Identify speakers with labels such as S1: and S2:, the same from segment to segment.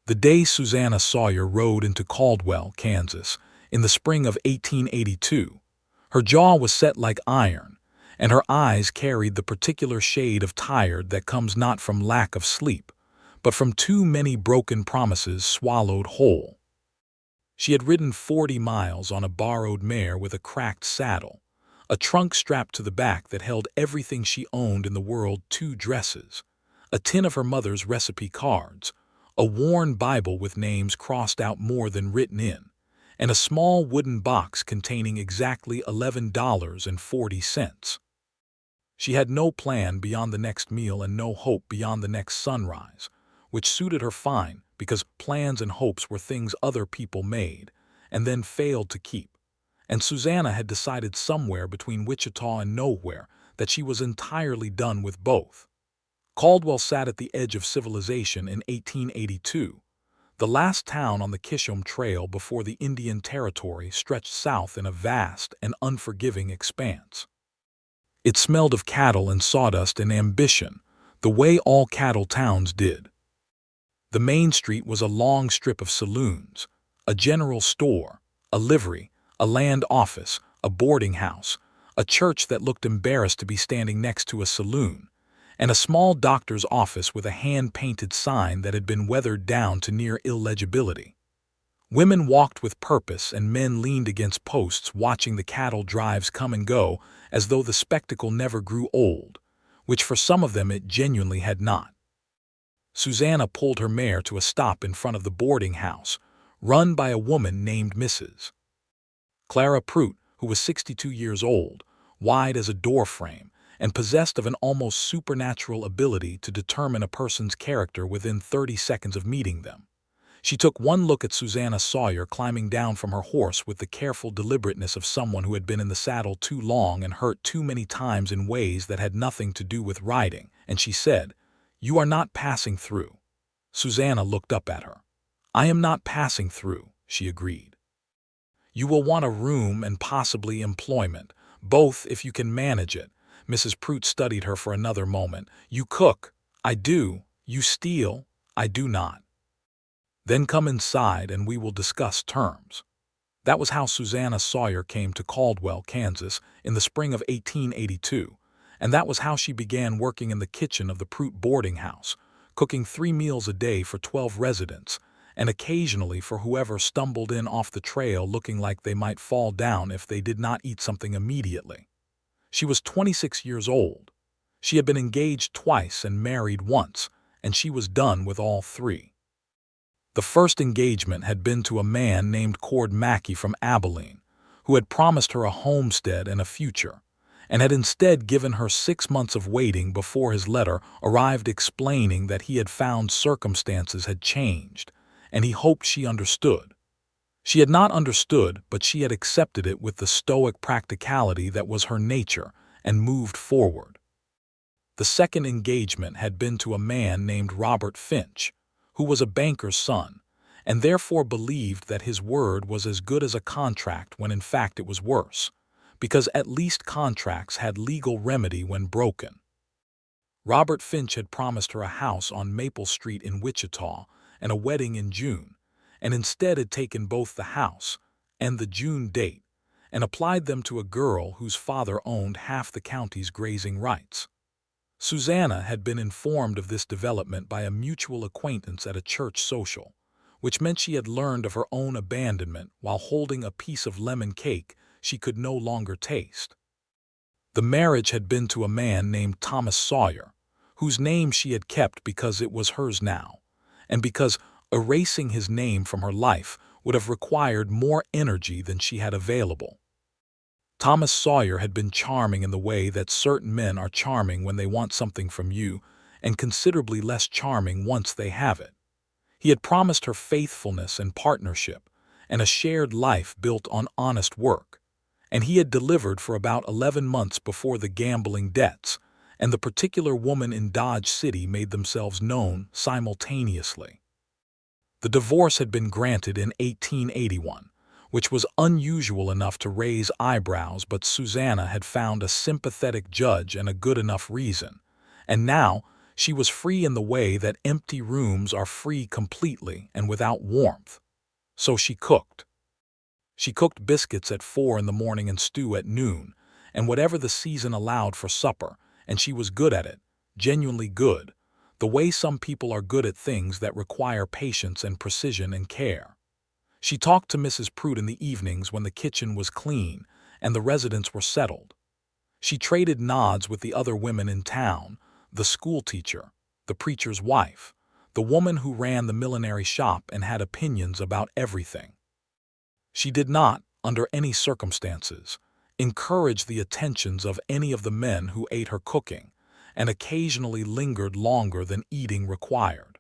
S1: The day Susanna Sawyer rode into Caldwell, Kansas, in the spring of 1882, her jaw was set like iron, and her eyes carried the particular shade of tired that comes not from lack of sleep, but from too many broken promises swallowed whole. She had ridden 40 miles on a borrowed mare with a cracked saddle, a trunk strapped to the back that held everything she owned in the world: 2 dresses, a tin of her mother's recipe cards, a worn Bible with names crossed out more than written in, and a small wooden box containing exactly $11.40. She had no plan beyond the next meal and no hope beyond the next sunrise, which suited her fine because plans and hopes were things other people made and then failed to keep. And Susanna had decided somewhere between Wichita and nowhere that she was entirely done with both. Caldwell sat at the edge of civilization in 1882, the last town on the Kishom Trail before the Indian Territory stretched south in a vast and unforgiving expanse. It smelled of cattle and sawdust and ambition, the way all cattle towns did. The main street was a long strip of saloons, a general store, a livery, a land office, a boarding house, a church that looked embarrassed to be standing next to a saloon, and a small doctor's office with a hand-painted sign that had been weathered down to near illegibility. Women walked with purpose and men leaned against posts watching the cattle drives come and go as though the spectacle never grew old, which for some of them it genuinely had not. Susanna pulled her mare to a stop in front of the boarding house, run by a woman named Mrs. Clara Prout, who was 62 years old, wide as a doorframe, and possessed of an almost supernatural ability to determine a person's character within 30 seconds of meeting them. She took one look at Susanna Sawyer climbing down from her horse with the careful deliberateness of someone who had been in the saddle too long and hurt too many times in ways that had nothing to do with riding, and she said, "You are not passing through." Susanna looked up at her. "I am not passing through," she agreed. "You will want a room and possibly employment, both if you can manage it." Mrs. Prout studied her for another moment. "You cook." "I do." "You steal." "I do not." "Then come inside and we will discuss terms." That was how Susanna Sawyer came to Caldwell, Kansas, in the spring of 1882, and that was how she began working in the kitchen of the Prout boarding house, cooking 3 meals a day for 12 residents, and occasionally for whoever stumbled in off the trail looking like they might fall down if they did not eat something immediately. She was 26 years old. She had been engaged twice and married once, and she was done with all 3. The first engagement had been to a man named Cord Mackey from Abilene, who had promised her a homestead and a future, and had instead given her 6 months of waiting before his letter arrived explaining that he had found circumstances had changed, and he hoped she understood. She had not understood, but she had accepted it with the stoic practicality that was her nature and moved forward. The second engagement had been to a man named Robert Finch, who was a banker's son, and therefore believed that his word was as good as a contract when in fact it was worse, because at least contracts had legal remedy when broken. Robert Finch had promised her a house on Maple Street in Wichita and a wedding in June, and instead had taken both the house and the June date and applied them to a girl whose father owned half the county's grazing rights. Susanna had been informed of this development by a mutual acquaintance at a church social, which meant she had learned of her own abandonment while holding a piece of lemon cake she could no longer taste. The marriage had been to a man named Thomas Sawyer, whose name she had kept because it was hers now, and because erasing his name from her life would have required more energy than she had available. Thomas Sawyer had been charming in the way that certain men are charming when they want something from you, and considerably less charming once they have it. He had promised her faithfulness and partnership, and a shared life built on honest work, and he had delivered for about 11 months before the gambling debts and the particular woman in Dodge City made themselves known simultaneously. The divorce had been granted in 1881, which was unusual enough to raise eyebrows, but Susanna had found a sympathetic judge and a good enough reason, and now She was free in the way that empty rooms are free completely and without warmth. So she cooked. She cooked biscuits at 4 in the morning and stew at noon, and whatever the season allowed for supper, and she was good at it, genuinely good, the way some people are good at things that require patience and precision and care. She talked to Mrs. Pruitt in the evenings when the kitchen was clean and the residents were settled. She traded nods with the other women in town, the schoolteacher, the preacher's wife, the woman who ran the millinery shop and had opinions about everything. She did not, under any circumstances, encourage the attentions of any of the men who ate her cooking, and occasionally lingered longer than eating required.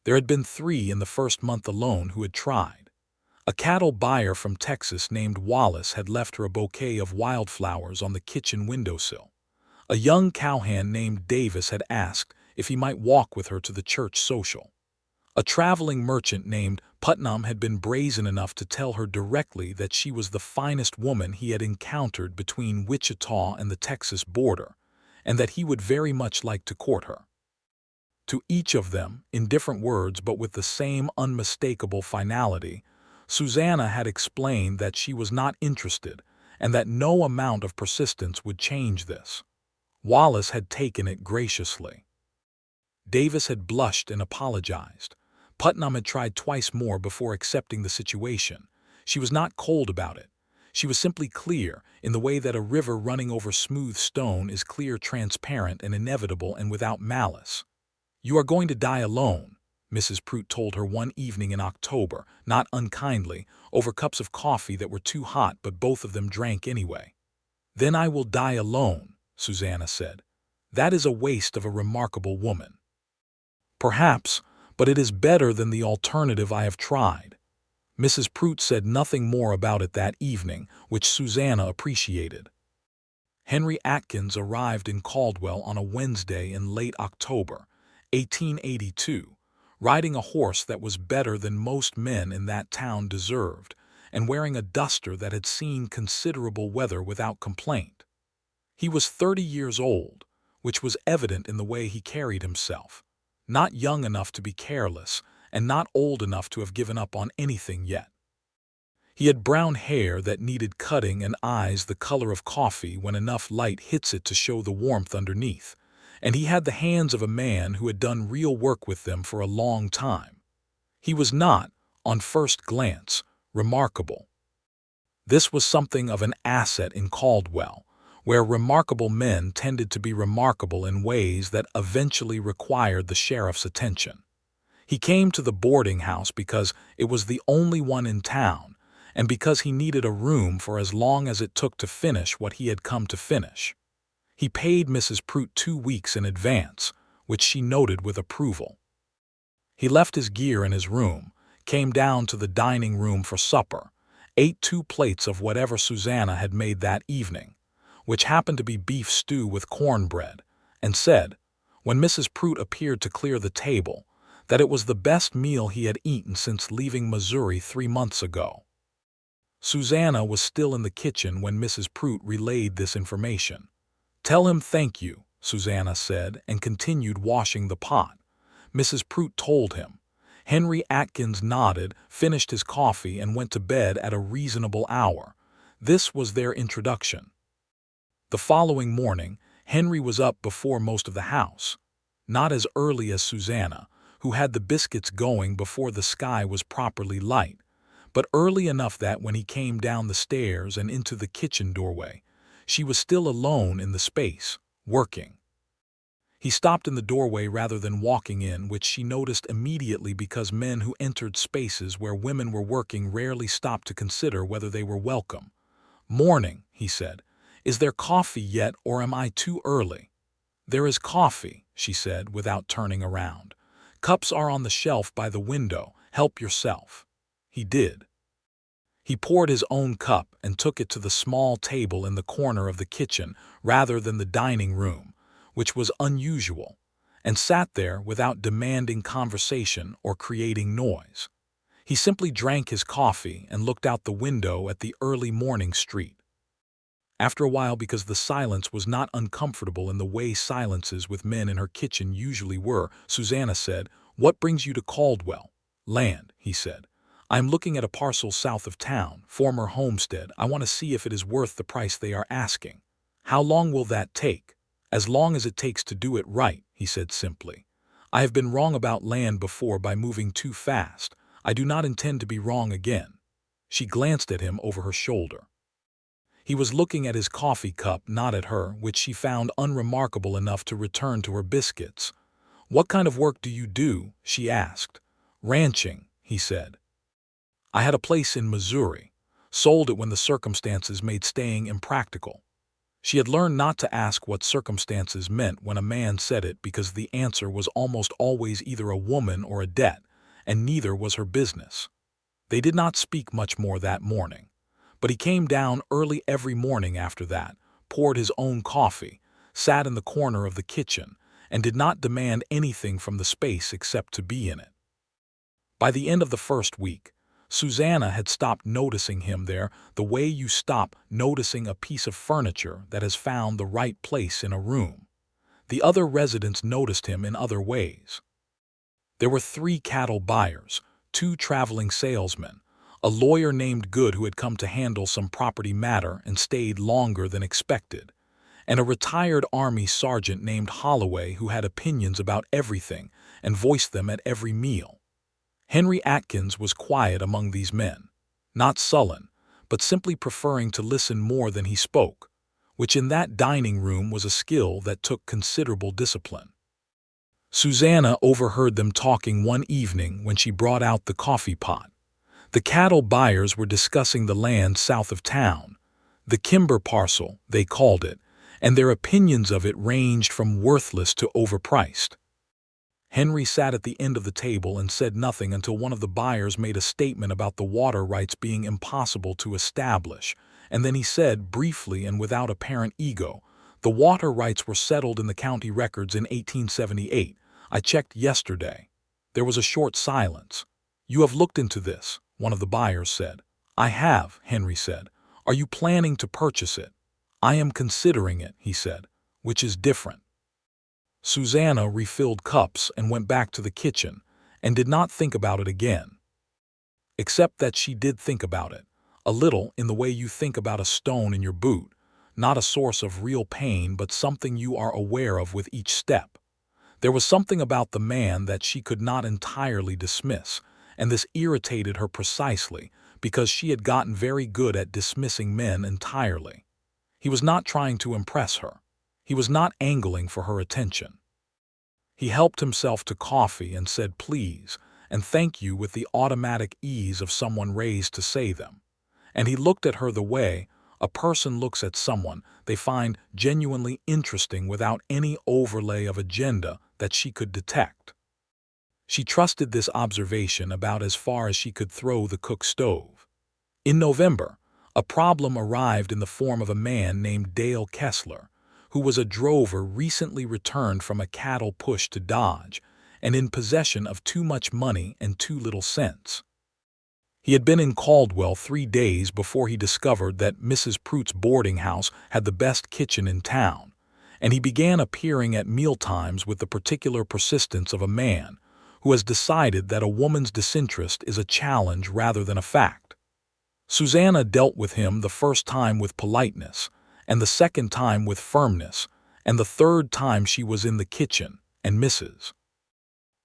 S1: There had been 3 in the first month alone who had tried. A cattle buyer from Texas named Wallace had left her a bouquet of wildflowers on the kitchen windowsill. A young cowhand named Davis had asked if he might walk with her to the church social. A traveling merchant named Putnam had been brazen enough to tell her directly that she was the finest woman he had encountered between Wichita and the Texas border, and that he would very much like to court her. To each of them, in different words but with the same unmistakable finality, Susanna had explained that she was not interested and that no amount of persistence would change this. Wallace had taken it graciously. Davis had blushed and apologized. Putnam had tried twice more before accepting the situation. She was not cold about it. She was simply clear, in the way that a river running over smooth stone is clear, transparent, and inevitable and without malice. "You are going to die alone," Mrs. Pruitt told her one evening in October, not unkindly, over cups of coffee that were too hot but both of them drank anyway. "Then I will die alone," Susanna said. "That is a waste of a remarkable woman." "Perhaps, but it is better than the alternative I have tried." Mrs. Pruitt said nothing more about it that evening, which Susanna appreciated. Henry Atkins arrived in Caldwell on a Wednesday in late October, 1882, riding a horse that was better than most men in that town deserved, and wearing a duster that had seen considerable weather without complaint. He was 30 years old, which was evident in the way he carried himself, not young enough to be careless, and not old enough to have given up on anything yet. He had brown hair that needed cutting and eyes the color of coffee when enough light hits it to show the warmth underneath, and he had the hands of a man who had done real work with them for a long time. He was not, on first glance, remarkable. This was something of an asset in Caldwell, where remarkable men tended to be remarkable in ways that eventually required the sheriff's attention. He came to the boarding house because it was the only one in town, and because he needed a room for as long as it took to finish what he had come to finish. He paid Mrs. Pruitt 2 weeks in advance, which she noted with approval. He left his gear in his room, came down to the dining room for supper, ate 2 plates of whatever Susanna had made that evening, which happened to be beef stew with cornbread, and said, when Mrs. Pruitt appeared to clear the table, that it was the best meal he had eaten since leaving Missouri 3 months ago. Susanna was still in the kitchen when Mrs. Pruitt relayed this information. "Tell him thank you," Susanna said, and continued washing the pot. Mrs. Pruitt told him. Henry Atkins nodded, finished his coffee, and went to bed at a reasonable hour. This was their introduction. The following morning, Henry was up before most of the house. Not as early as Susanna, who had the biscuits going before the sky was properly light, but early enough that when he came down the stairs and into the kitchen doorway, she was still alone in the space, working. He stopped in the doorway rather than walking in, which she noticed immediately because men who entered spaces where women were working rarely stopped to consider whether they were welcome. "Morning," he said. "Is there coffee yet, or am I too early?" "There is coffee," she said, without turning around. "Cups are on the shelf by the window. Help yourself." He did. He poured his own cup and took it to the small table in the corner of the kitchen rather than the dining room, which was unusual, and sat there without demanding conversation or creating noise. He simply drank his coffee and looked out the window at the early morning street. After a while, because the silence was not uncomfortable in the way silences with men in her kitchen usually were, Susanna said, "What brings you to Caldwell?" "Land," he said. "I am looking at a parcel south of town, former homestead. I want to see if it is worth the price they are asking." "How long will that take?" "As long as it takes to do it right," he said simply. "I have been wrong about land before by moving too fast. I do not intend to be wrong again." She glanced at him over her shoulder. He was looking at his coffee cup, not at her, which she found unremarkable enough to return to her biscuits. "What kind of work do you do?" she asked. "Ranching," he said. "I had a place in Missouri. Sold it when the circumstances made staying impractical." She had learned not to ask what circumstances meant when a man said it, because the answer was almost always either a woman or a debt, and neither was her business. They did not speak much more that morning. But he came down early every morning after that, poured his own coffee, sat in the corner of the kitchen, and did not demand anything from the space except to be in it. By the end of the first week, Susanna had stopped noticing him there the way you stop noticing a piece of furniture that has found the right place in a room. The other residents noticed him in other ways. There were 3 cattle buyers, 2 traveling salesmen, a lawyer named Good who had come to handle some property matter and stayed longer than expected, and a retired Army sergeant named Holloway who had opinions about everything and voiced them at every meal. Henry Atkins was quiet among these men, not sullen, but simply preferring to listen more than he spoke, which in that dining room was a skill that took considerable discipline. Susanna overheard them talking one evening when she brought out the coffee pot. The cattle buyers were discussing the land south of town, the Kimber parcel, they called it, and their opinions of it ranged from worthless to overpriced. Henry sat at the end of the table and said nothing until one of the buyers made a statement about the water rights being impossible to establish, and then he said, briefly and without apparent ego, "The water rights were settled in the county records in 1878. I checked yesterday." There was a short silence. "You have looked into this," one of the buyers said. "I have," Henry said. "Are you planning to purchase it?" "I am considering it," he said, "which is different." Susanna refilled cups and went back to the kitchen and did not think about it again. Except that she did think about it, a little in the way you think about a stone in your boot, not a source of real pain but something you are aware of with each step. There was something about the man that she could not entirely dismiss, and this irritated her precisely because she had gotten very good at dismissing men entirely. He was not trying to impress her. He was not angling for her attention. He helped himself to coffee and said please and thank you with the automatic ease of someone raised to say them. And he looked at her the way a person looks at someone they find genuinely interesting without any overlay of agenda that she could detect. She trusted this observation about as far as she could throw the cook stove. In November, a problem arrived in the form of a man named Dale Kessler, who was a drover recently returned from a cattle push to Dodge and in possession of too much money and too little sense. He had been in Caldwell 3 days before he discovered that Mrs. Pruitt's boarding house had the best kitchen in town, and he began appearing at mealtimes with the particular persistence of a man who has decided that a woman's disinterest is a challenge rather than a fact. Susanna dealt with him the first time with politeness, and the second time with firmness, and the third time she was in the kitchen, and Mrs.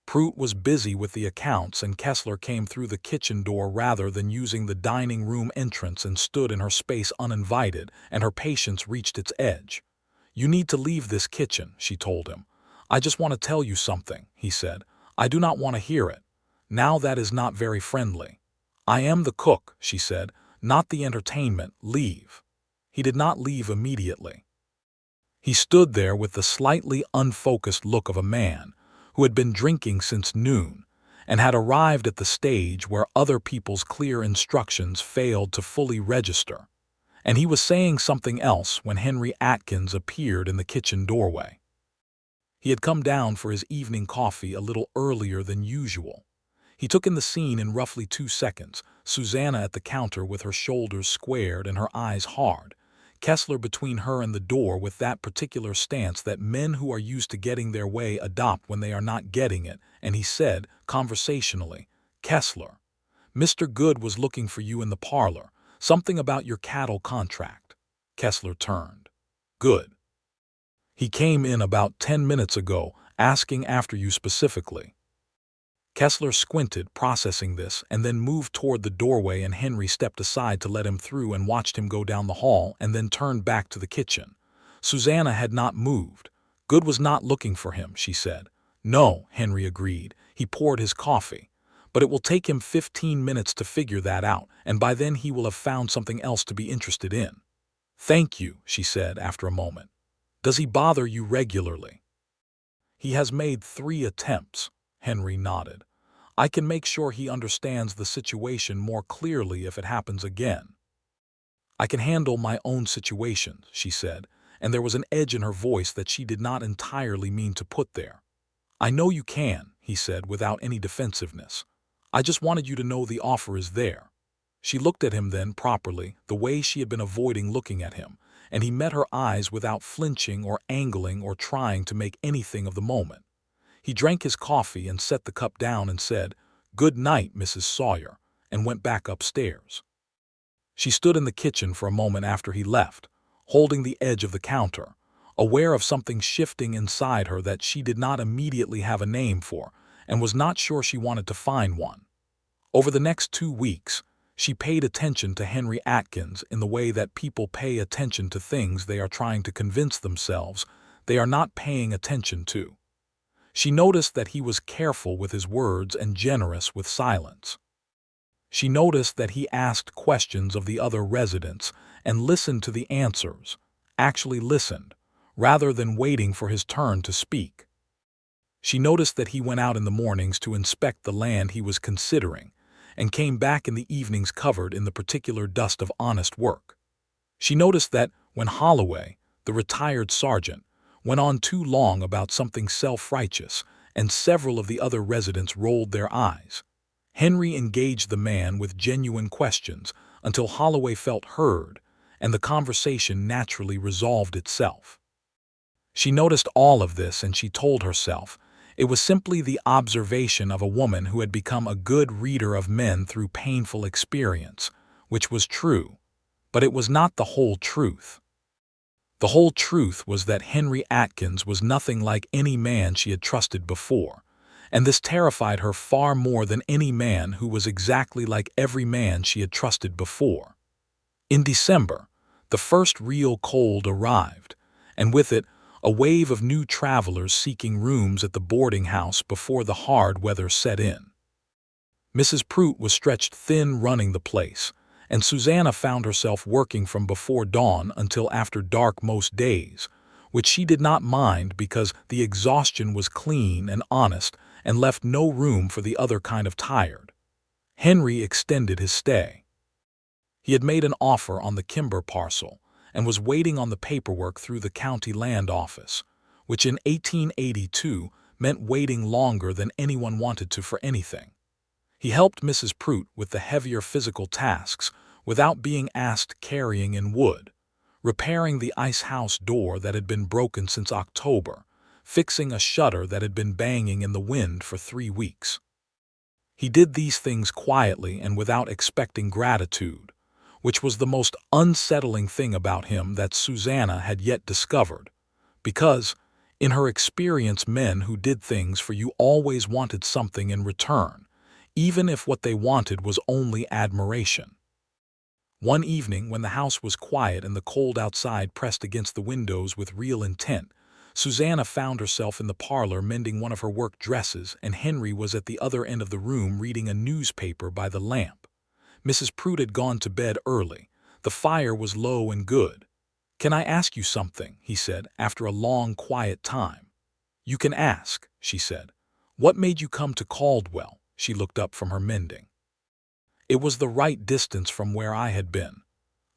S1: Pruitt was busy with the accounts, and Kessler came through the kitchen door rather than using the dining room entrance and stood in her space uninvited, and her patience reached its edge. "You need to leave this kitchen," she told him. "I just want to tell you something," he said. "I do not want to hear it. Now that is not very friendly." "I am the cook," she said, "not the entertainment. Leave." He did not leave immediately. He stood there with the slightly unfocused look of a man who had been drinking since noon and had arrived at the stage where other people's clear instructions failed to fully register, and he was saying something else when Henry Atkins appeared in the kitchen doorway. He had come down for his evening coffee a little earlier than usual. He took in the scene in roughly 2 seconds, Susanna at the counter with her shoulders squared and her eyes hard, Kessler between her and the door with that particular stance that men who are used to getting their way adopt when they are not getting it, and he said, conversationally, "Kessler, Mr. Good was looking for you in the parlor. Something about your cattle contract." Kessler turned. "Good. He came in about 10 minutes ago, asking after you specifically." Kessler squinted, processing this, and then moved toward the doorway, and Henry stepped aside to let him through and watched him go down the hall and then turned back to the kitchen. Susanna had not moved. Good was not looking for him, she said. "No," Henry agreed. "He poured his coffee. But it will take him 15 minutes to figure that out, and by then he will have found something else to be interested in." "Thank you," she said after a moment. "Does he bother you regularly?" "He has made 3 attempts," Henry nodded. "I can make sure he understands the situation more clearly if it happens again." "I can handle my own situations," she said, and there was an edge in her voice that she did not entirely mean to put there. "I know you can," he said without any defensiveness. "I just wanted you to know the offer is there." She looked at him then properly, the way she had been avoiding looking at him, and he met her eyes without flinching or angling or trying to make anything of the moment. He drank his coffee and set the cup down and said, "Good night, Mrs. Sawyer," and went back upstairs. She stood in the kitchen for a moment after he left, holding the edge of the counter, aware of something shifting inside her that she did not immediately have a name for, and was not sure she wanted to find one. Over the next 2 weeks, she paid attention to Henry Atkins in the way that people pay attention to things they are trying to convince themselves they are not paying attention to. She noticed that he was careful with his words and generous with silence. She noticed that he asked questions of the other residents and listened to the answers, actually listened, rather than waiting for his turn to speak. She noticed that he went out in the mornings to inspect the land he was considering and came back in the evenings covered in the particular dust of honest work. She noticed that when Holloway, the retired sergeant, went on too long about something self-righteous, and several of the other residents rolled their eyes, Henry engaged the man with genuine questions until Holloway felt heard, and the conversation naturally resolved itself. She noticed all of this, and she told herself it was simply the observation of a woman who had become a good reader of men through painful experience, which was true, but it was not the whole truth. The whole truth was that Henry Atkins was nothing like any man she had trusted before, and this terrified her far more than any man who was exactly like every man she had trusted before. In December, the first real cold arrived, and with it, a wave of new travelers seeking rooms at the boarding house before the hard weather set in. Mrs. Prout was stretched thin running the place, and Susanna found herself working from before dawn until after dark most days, which she did not mind because the exhaustion was clean and honest and left no room for the other kind of tired. Henry extended his stay. He had made an offer on the Kimber parcel and was waiting on the paperwork through the county land office, which in 1882 meant waiting longer than anyone wanted to for anything. He helped Mrs. Prout with the heavier physical tasks without being asked, carrying in wood, repairing the ice house door that had been broken since October, fixing a shutter that had been banging in the wind for 3 weeks. He did these things quietly and without expecting gratitude, which was the most unsettling thing about him that Susanna had yet discovered, because, in her experience, men who did things for you always wanted something in return, even if what they wanted was only admiration. One evening, when the house was quiet and the cold outside pressed against the windows with real intent, Susanna found herself in the parlor mending one of her work dresses, and Henry was at the other end of the room reading a newspaper by the lamp. Mrs. Prout had gone to bed early. The fire was low and good. "Can I ask you something?" he said, after a long, quiet time. "You can ask," she said. "What made you come to Caldwell?" She looked up from her mending. "It was the right distance from where I had been."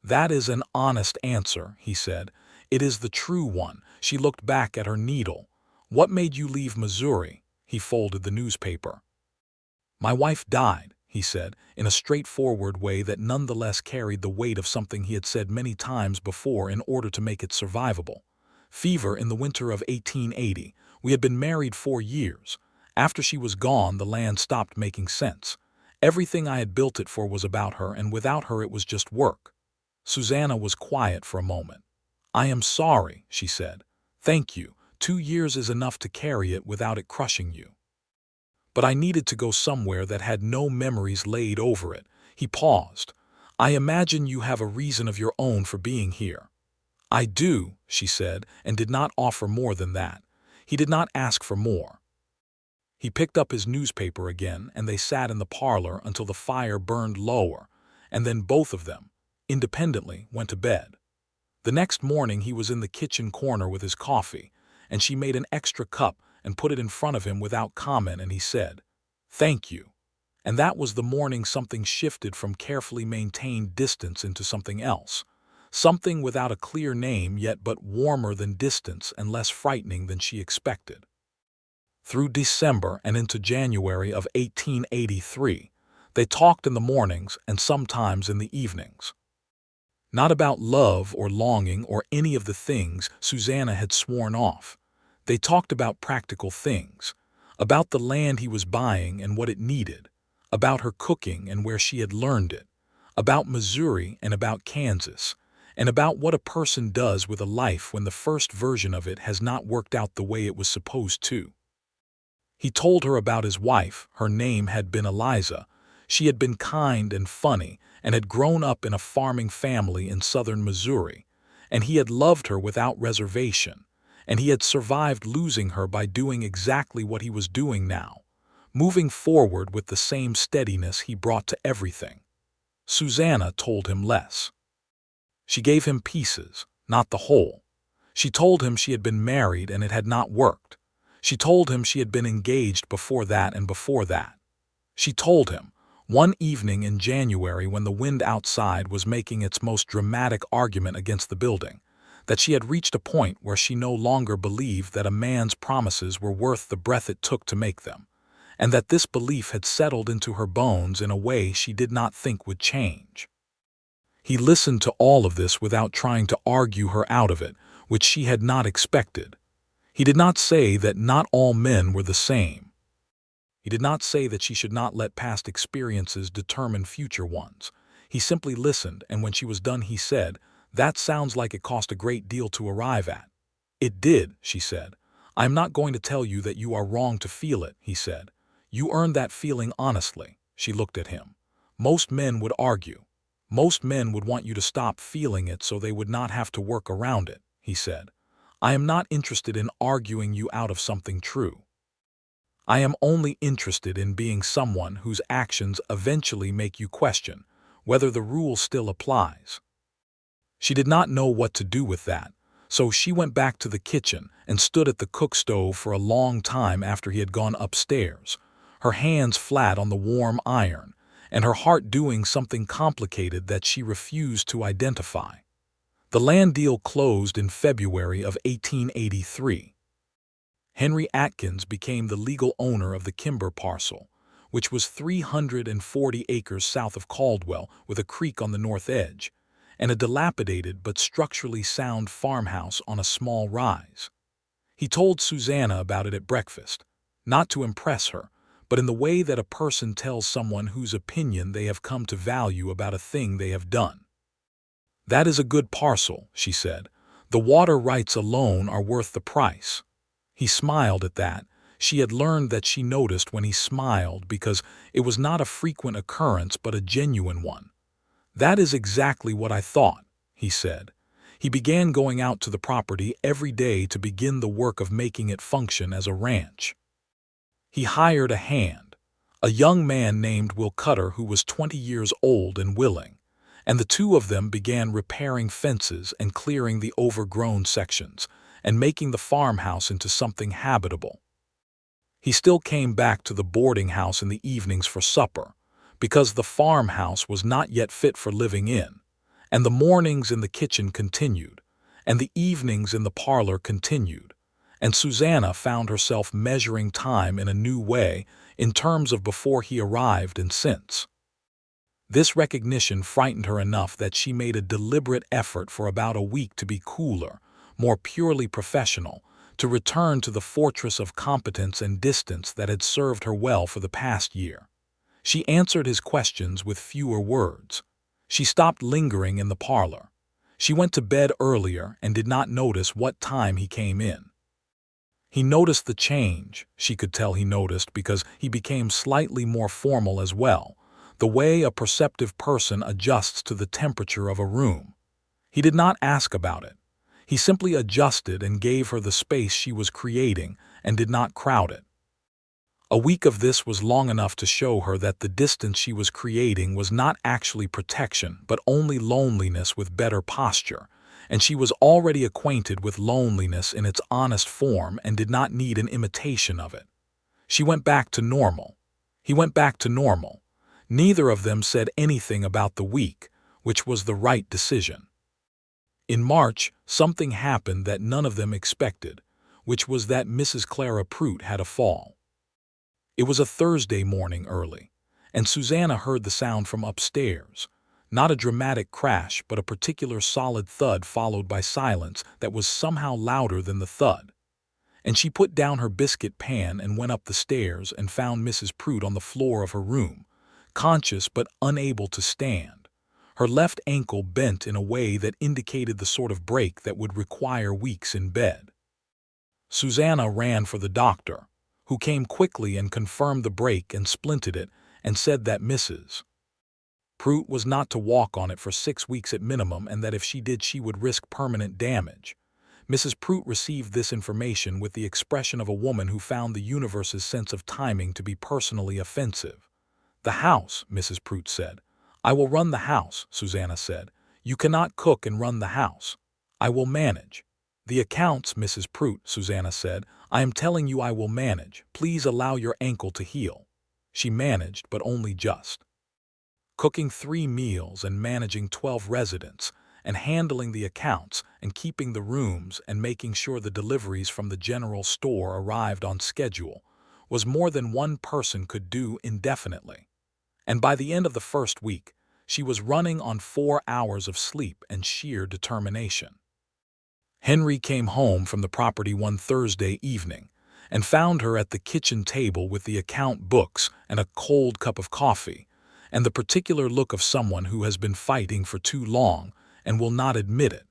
S1: "That is an honest answer," he said. "It is the true one." She looked back at her needle. "What made you leave Missouri?" He folded the newspaper. "My wife died," he said, in a straightforward way that nonetheless carried the weight of something he had said many times before in order to make it survivable. Fever in the winter of 1880. We had been married 4 years. After she was gone, the land stopped making sense. Everything I had built it for was about her, and without her it was just work. Susanna was quiet for a moment. "I am sorry," she said. "Thank you. 2 years is enough to carry it without it crushing you." "But I needed to go somewhere that had no memories laid over it." He paused. "I imagine you have a reason of your own for being here." "I do," she said, and did not offer more than that. He did not ask for more. He picked up his newspaper again, and they sat in the parlor until the fire burned lower, and then both of them, independently, went to bed. The next morning he was in the kitchen corner with his coffee, and she made an extra cup and put it in front of him without comment, and he said, "Thank you." And that was the morning something shifted from carefully maintained distance into something else. Something without a clear name, yet but warmer than distance and less frightening than she expected. Through December and into January of 1883, they talked in the mornings and sometimes in the evenings. Not about love or longing or any of the things Susanna had sworn off. They talked about practical things, about the land he was buying and what it needed, about her cooking and where she had learned it, about Missouri and about Kansas, and about what a person does with a life when the first version of it has not worked out the way it was supposed to. He told her about his wife. Her name had been Eliza. She had been kind and funny and had grown up in a farming family in southern Missouri, and he had loved her without reservation, and he had survived losing her by doing exactly what he was doing now, moving forward with the same steadiness he brought to everything. Susanna told him less. She gave him pieces, not the whole. She told him she had been married and it had not worked. She told him she had been engaged before that and before that. She told him, one evening in January when the wind outside was making its most dramatic argument against the building, that she had reached a point where she no longer believed that a man's promises were worth the breath it took to make them, and that this belief had settled into her bones in a way she did not think would change. He listened to all of this without trying to argue her out of it, which she had not expected. He did not say that not all men were the same. He did not say that she should not let past experiences determine future ones. He simply listened, and when she was done he said, "That sounds like it cost a great deal to arrive at." "It did," she said. "I am not going to tell you that you are wrong to feel it," he said. "You earned that feeling honestly." She looked at him. "Most men would argue. Most men would want you to stop feeling it so they would not have to work around it," he said. "I am not interested in arguing you out of something true. I am only interested in being someone whose actions eventually make you question whether the rule still applies." She did not know what to do with that, so she went back to the kitchen and stood at the cook stove for a long time after he had gone upstairs, her hands flat on the warm iron, and her heart doing something complicated that she refused to identify. The land deal closed in February of 1883. Henry Atkins became the legal owner of the Kimber parcel, which was 340 acres south of Caldwell with a creek on the north edge, and a dilapidated but structurally sound farmhouse on a small rise. He told Susanna about it at breakfast, not to impress her, but in the way that a person tells someone whose opinion they have come to value about a thing they have done. "That is a good parcel," she said. "The water rights alone are worth the price." He smiled at that. She had learned that she noticed when he smiled because it was not a frequent occurrence but a genuine one. "That is exactly what I thought," he said. He began going out to the property every day to begin the work of making it function as a ranch. He hired a hand, a young man named Will Cutter who was 20 years old and willing, and the two of them began repairing fences and clearing the overgrown sections and making the farmhouse into something habitable. He still came back to the boarding house in the evenings for supper, because the farmhouse was not yet fit for living in, and the mornings in the kitchen continued, and the evenings in the parlor continued, and Susanna found herself measuring time in a new way in terms of before he arrived and since. This recognition frightened her enough that she made a deliberate effort for about a week to be cooler, more purely professional, to return to the fortress of competence and distance that had served her well for the past year. She answered his questions with fewer words. She stopped lingering in the parlor. She went to bed earlier and did not notice what time he came in. He noticed the change. She could tell he noticed because he became slightly more formal as well, the way a perceptive person adjusts to the temperature of a room. He did not ask about it. He simply adjusted and gave her the space she was creating and did not crowd it. A week of this was long enough to show her that the distance she was creating was not actually protection, but only loneliness with better posture, and she was already acquainted with loneliness in its honest form and did not need an imitation of it. She went back to normal. He went back to normal. Neither of them said anything about the week, which was the right decision. In March, something happened that none of them expected, which was that Mrs. Clara Prout had a fall. It was a Thursday morning early, and Susanna heard the sound from upstairs. Not a dramatic crash, but a particular solid thud followed by silence that was somehow louder than the thud. And she put down her biscuit pan and went up the stairs and found Mrs. Prout on the floor of her room, conscious but unable to stand. Her left ankle bent in a way that indicated the sort of break that would require weeks in bed. Susanna ran for the doctor, who came quickly and confirmed the break and splinted it and said that Mrs. Prout was not to walk on it for 6 weeks at minimum and that if she did she would risk permanent damage. Mrs. Prout received this information with the expression of a woman who found the universe's sense of timing to be personally offensive. "The house," Mrs. Prout said. "I will run the house," Susanna said. "You cannot cook and run the house. I will manage." "The accounts, Mrs. Prout," Susanna said. "I am telling you I will manage. Please allow your ankle to heal." She managed, but only just. Cooking 3 meals and managing 12 residents, and handling the accounts and keeping the rooms and making sure the deliveries from the general store arrived on schedule was more than one person could do indefinitely. And by the end of the first week, she was running on 4 hours of sleep and sheer determination. Henry came home from the property one Thursday evening and found her at the kitchen table with the account books and a cold cup of coffee, and the particular look of someone who has been fighting for too long and will not admit it.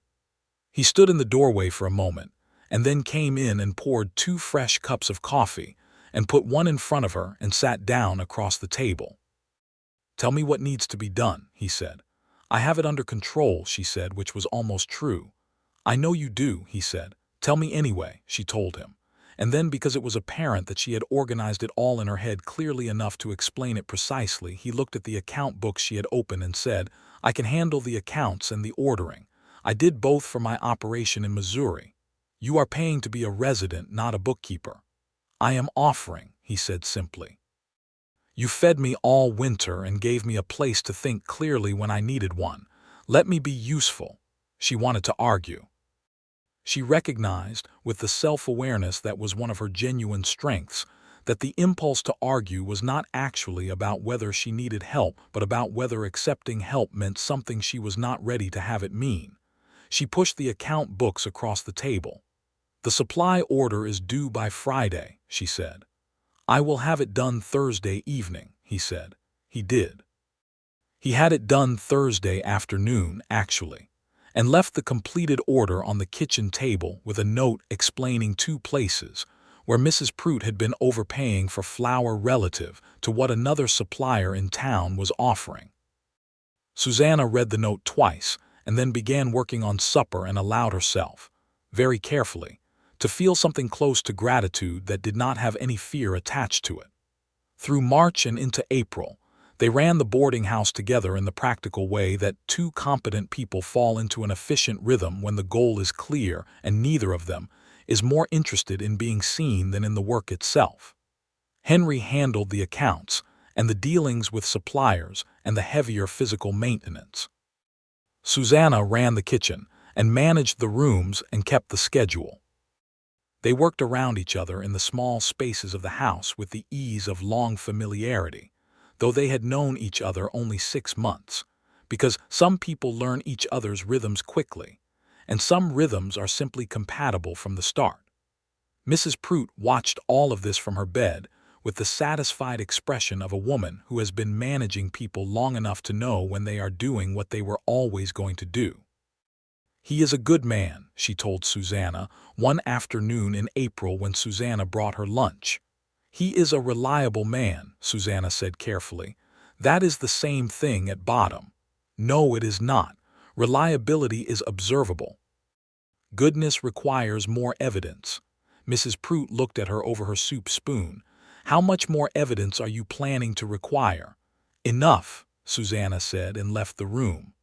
S1: He stood in the doorway for a moment, and then came in and poured 2 fresh cups of coffee and put one in front of her and sat down across the table. "Tell me what needs to be done," he said. "I have it under control," she said, which was almost true. "I know you do," he said. "Tell me anyway," she told him. And then, because it was apparent that she had organized it all in her head clearly enough to explain it precisely, he looked at the account books she had opened and said, "I can handle the accounts and the ordering. I did both for my operation in Missouri. You are paying to be a resident, not a bookkeeper." "I am offering," he said simply. "You fed me all winter and gave me a place to think clearly when I needed one. Let me be useful." She wanted to argue. She recognized, with the self-awareness that was one of her genuine strengths, that the impulse to argue was not actually about whether she needed help, but about whether accepting help meant something she was not ready to have it mean. She pushed the account books across the table. "The supply order is due by Friday," she said. "I will have it done Thursday evening," he said. He did. He had it done Thursday afternoon, actually, and left the completed order on the kitchen table with a note explaining 2 places where Mrs. Prout had been overpaying for flour relative to what another supplier in town was offering. Susanna read the note twice and then began working on supper and allowed herself, very carefully, to feel something close to gratitude that did not have any fear attached to it. Through March and into April, they ran the boarding house together in the practical way that 2 competent people fall into an efficient rhythm when the goal is clear and neither of them is more interested in being seen than in the work itself. Henry handled the accounts and the dealings with suppliers and the heavier physical maintenance. Susanna ran the kitchen and managed the rooms and kept the schedule. They worked around each other in the small spaces of the house with the ease of long familiarity, though they had known each other only 6 months, because some people learn each other's rhythms quickly, and some rhythms are simply compatible from the start. Mrs. Prout watched all of this from her bed with the satisfied expression of a woman who has been managing people long enough to know when they are doing what they were always going to do. "He is a good man," she told Susanna one afternoon in April when Susanna brought her lunch. "He is a reliable man," Susanna said carefully. "That is the same thing at bottom." "No, it is not. Reliability is observable. Goodness requires more evidence." Mrs. Prout looked at her over her soup spoon. "How much more evidence are you planning to require?" "Enough," Susanna said and left the room.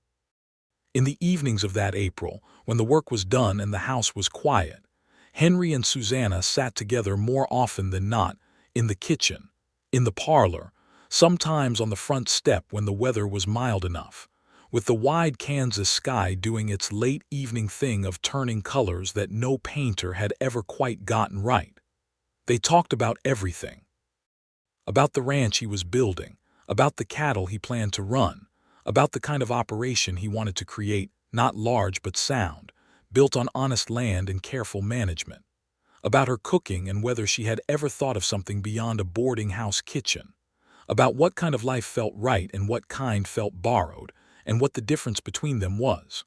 S1: In the evenings of that April, when the work was done and the house was quiet, Henry and Susanna sat together more often than not, in the kitchen, in the parlor, sometimes on the front step when the weather was mild enough, with the wide Kansas sky doing its late evening thing of turning colors that no painter had ever quite gotten right. They talked about everything. About the ranch he was building, about the cattle he planned to run, about the kind of operation he wanted to create, not large but sound, built on honest land and careful management. About her cooking and whether she had ever thought of something beyond a boarding house kitchen. About what kind of life felt right and what kind felt borrowed, and what the difference between them was.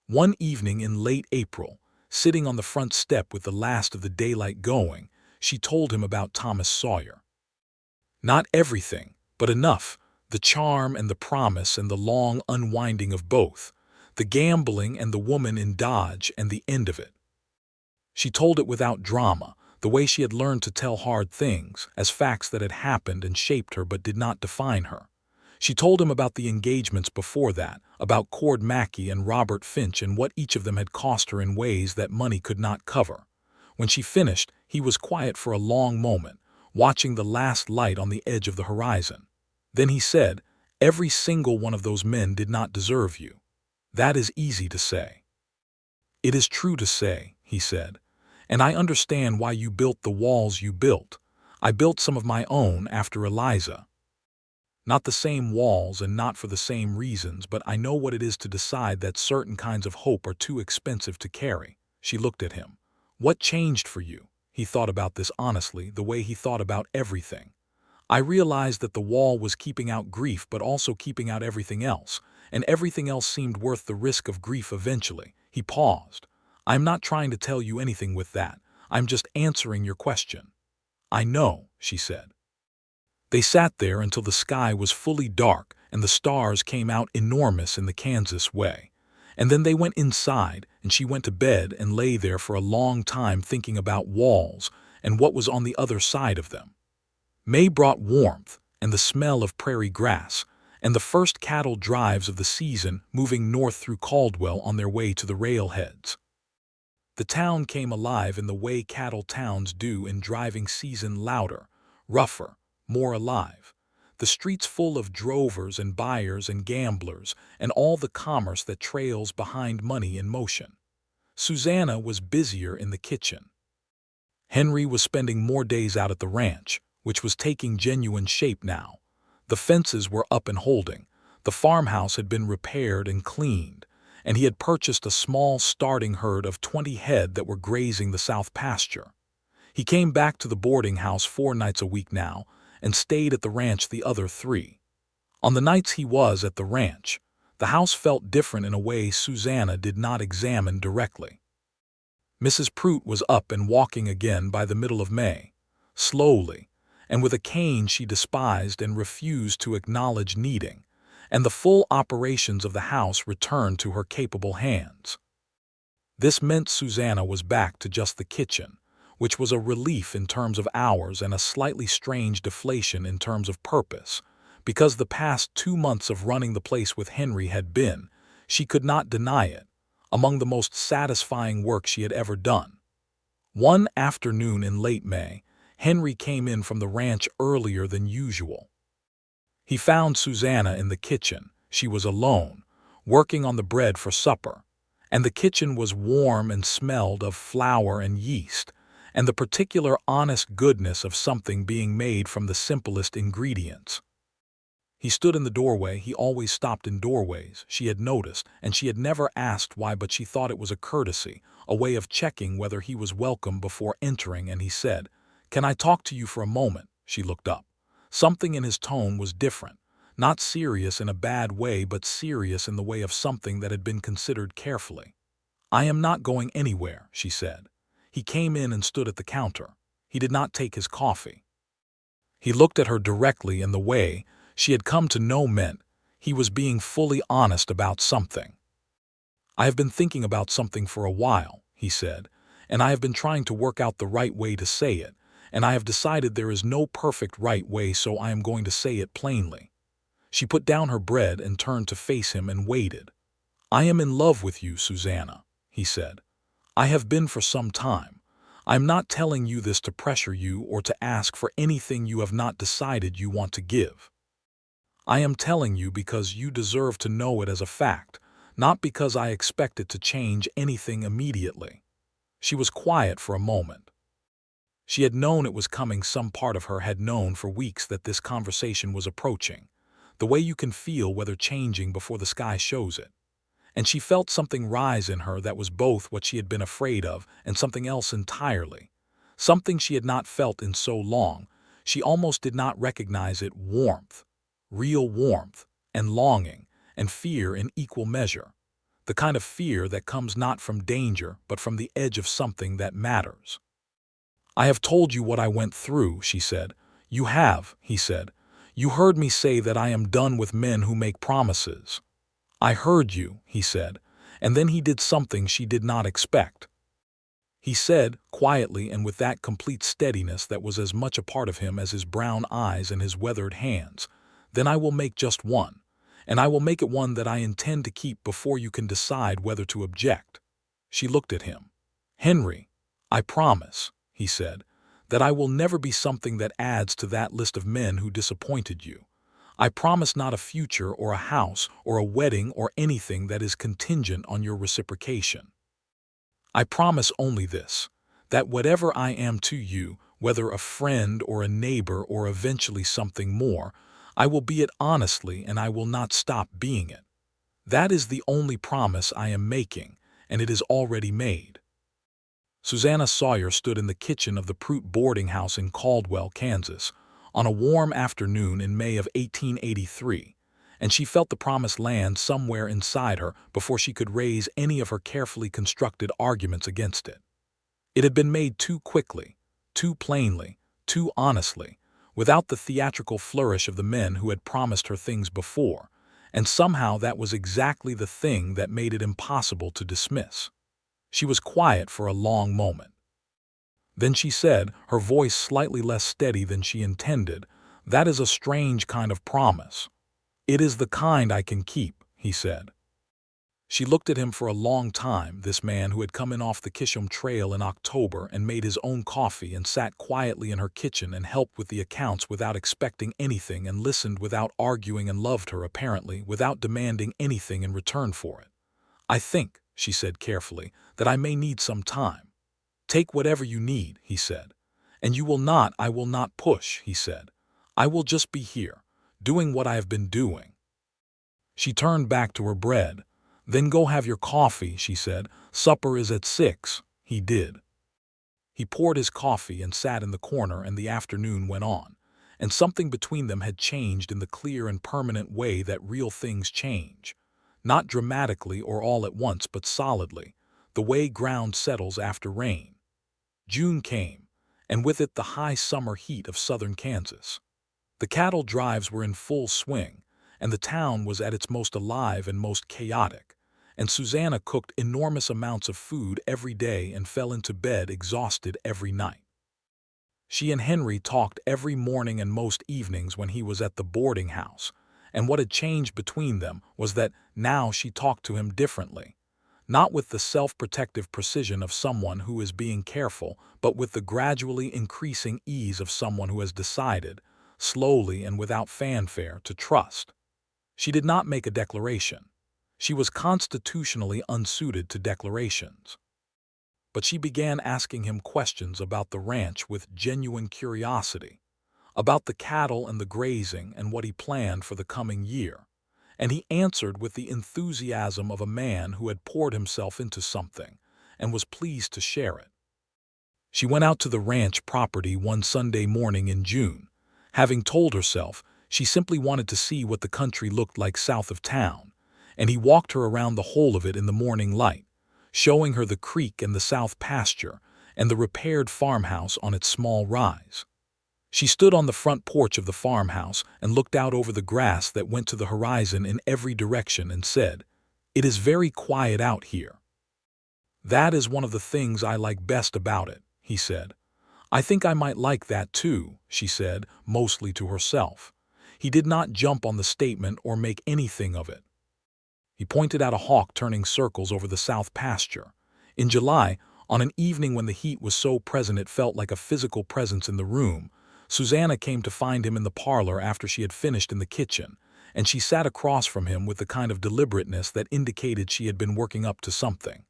S1: One evening in late April, sitting on the front step with the last of the daylight going, she told him about Thomas Sawyer. Not everything, but enough, the charm and the promise and the long unwinding of both, the gambling and the woman in Dodge and the end of it. She told it without drama, the way she had learned to tell hard things, as facts that had happened and shaped her but did not define her. She told him about the engagements before that, about Cord Mackey and Robert Finch and what each of them had cost her in ways that money could not cover. When she finished, he was quiet for a long moment, watching the last light on the edge of the horizon. Then he said, "Every single one of those men did not deserve you. That is easy to say." "It is true to say," he said, "and I understand why you built the walls you built. I built some of my own after Eliza. Not the same walls and not for the same reasons, but I know what it is to decide that certain kinds of hope are too expensive to carry." She looked at him. "What changed for you?" He thought about this honestly, the way he thought about everything. "I realized that the wall was keeping out grief but also keeping out everything else, and everything else seemed worth the risk of grief eventually." He paused. "I'm not trying to tell you anything with that. I'm just answering your question." "I know," she said. They sat there until the sky was fully dark and the stars came out enormous in the Kansas way. And then they went inside, and she went to bed and lay there for a long time thinking about walls and what was on the other side of them. May brought warmth and the smell of prairie grass, and the first cattle drives of the season moving north through Caldwell on their way to the railheads. The town came alive in the way cattle towns do in driving season, louder, rougher, more alive. The streets full of drovers and buyers and gamblers and all the commerce that trails behind money in motion. Susanna was busier in the kitchen. Henry was spending more days out at the ranch, which was taking genuine shape now. The fences were up and holding, the farmhouse had been repaired and cleaned, and he had purchased a small starting herd of 20 head that were grazing the south pasture. He came back to the boarding house 4 nights a week now, and stayed at the ranch the other 3. On the nights he was at the ranch, the house felt different in a way Susanna did not examine directly. Mrs. Prout was up and walking again by the middle of May, slowly, and with a cane she despised and refused to acknowledge needing, and the full operations of the house returned to her capable hands. This meant Susanna was back to just the kitchen, which was a relief in terms of hours and a slightly strange deflation in terms of purpose, because the past 2 months of running the place with Henry had been, she could not deny it, among the most satisfying work she had ever done. One afternoon in late May, Henry came in from the ranch earlier than usual. He found Susanna in the kitchen. She was alone, working on the bread for supper, and the kitchen was warm and smelled of flour and yeast, and the particular honest goodness of something being made from the simplest ingredients. He stood in the doorway. He always stopped in doorways, she had noticed, and she had never asked why, but she thought it was a courtesy, a way of checking whether he was welcome before entering, and he said, "Can I talk to you for a moment?" She looked up. Something in his tone was different, not serious in a bad way, but serious in the way of something that had been considered carefully. "I am not going anywhere," she said. He came in and stood at the counter. He did not take his coffee. He looked at her directly in the way she had come to know meant he was being fully honest about something. "I have been thinking about something for a while," he said, "and I have been trying to work out the right way to say it, and I have decided there is no perfect right way, so I am going to say it plainly." She put down her bread and turned to face him and waited. "I am in love with you, Susanna," he said. "I have been for some time. I am not telling you this to pressure you or to ask for anything you have not decided you want to give. I am telling you because you deserve to know it as a fact, not because I expect it to change anything immediately." She was quiet for a moment. She had known it was coming. Some part of her had known for weeks that this conversation was approaching, the way you can feel weather changing before the sky shows it. And she felt something rise in her that was both what she had been afraid of and something else entirely, something she had not felt in so long. She almost did not recognize it: warmth, real warmth, and longing, and fear in equal measure, the kind of fear that comes not from danger but from the edge of something that matters. "I have told you what I went through," she said. "You have," he said. "You heard me say that I am done with men who make promises." "I heard you," he said, and then he did something she did not expect. He said, quietly and with that complete steadiness that was as much a part of him as his brown eyes and his weathered hands, "Then I will make just one, and I will make it one that I intend to keep before you can decide whether to object." She looked at him. "Henry, I promise," he said, "that I will never be something that adds to that list of men who disappointed you. I promise not a future or a house or a wedding or anything that is contingent on your reciprocation. I promise only this, that whatever I am to you, whether a friend or a neighbor or eventually something more, I will be it honestly and I will not stop being it. That is the only promise I am making, and it is already made." Susanna Sawyer stood in the kitchen of the Prout boarding house in Caldwell, Kansas, on a warm afternoon in May of 1883, and she felt the promise land somewhere inside her before she could raise any of her carefully constructed arguments against it. It had been made too quickly, too plainly, too honestly, without the theatrical flourish of the men who had promised her things before, and somehow that was exactly the thing that made it impossible to dismiss. She was quiet for a long moment. Then she said, her voice slightly less steady than she intended, "That is a strange kind of promise." "It is the kind I can keep," he said. She looked at him for a long time, this man who had come in off the Kishom Trail in October and made his own coffee and sat quietly in her kitchen and helped with the accounts without expecting anything and listened without arguing and loved her apparently without demanding anything in return for it. "I think," she said carefully, "that I may need some time." "Take whatever you need," he said. "And you will not, I will not push," he said. "I will just be here, doing what I have been doing." She turned back to her bread. "Then go have your coffee," she said. "Supper is at 6. He did. He poured his coffee and sat in the corner, and the afternoon went on, and something between them had changed in the clear and permanent way that real things change. Not dramatically or all at once, but solidly, the way ground settles after rain. June came, and with it the high summer heat of southern Kansas. The cattle drives were in full swing, and the town was at its most alive and most chaotic, and Susanna cooked enormous amounts of food every day and fell into bed exhausted every night. She and Henry talked every morning and most evenings when he was at the boarding house, and what had changed between them was that now she talked to him differently. Not with the self-protective precision of someone who is being careful, but with the gradually increasing ease of someone who has decided, slowly and without fanfare, to trust. She did not make a declaration. She was constitutionally unsuited to declarations. but she began asking him questions about the ranch with genuine curiosity, about the cattle and the grazing and what he planned for the coming year. And he answered with the enthusiasm of a man who had poured himself into something and was pleased to share it. She went out to the ranch property one Sunday morning in June, having told herself she simply wanted to see what the country looked like south of town, and he walked her around the whole of it in the morning light, showing her the creek and the south pasture and the repaired farmhouse on its small rise. She stood on the front porch of the farmhouse and looked out over the grass that went to the horizon in every direction and said, "It is very quiet out here." "That is one of the things I like best about it," he said. "I think I might like that too," she said, mostly to herself. He did not jump on the statement or make anything of it. He pointed out a hawk turning circles over the south pasture. In July, on an evening when the heat was so present it felt like a physical presence in the room, Susanna came to find him in the parlor after she had finished in the kitchen, and she sat across from him with the kind of deliberateness that indicated she had been working up to something.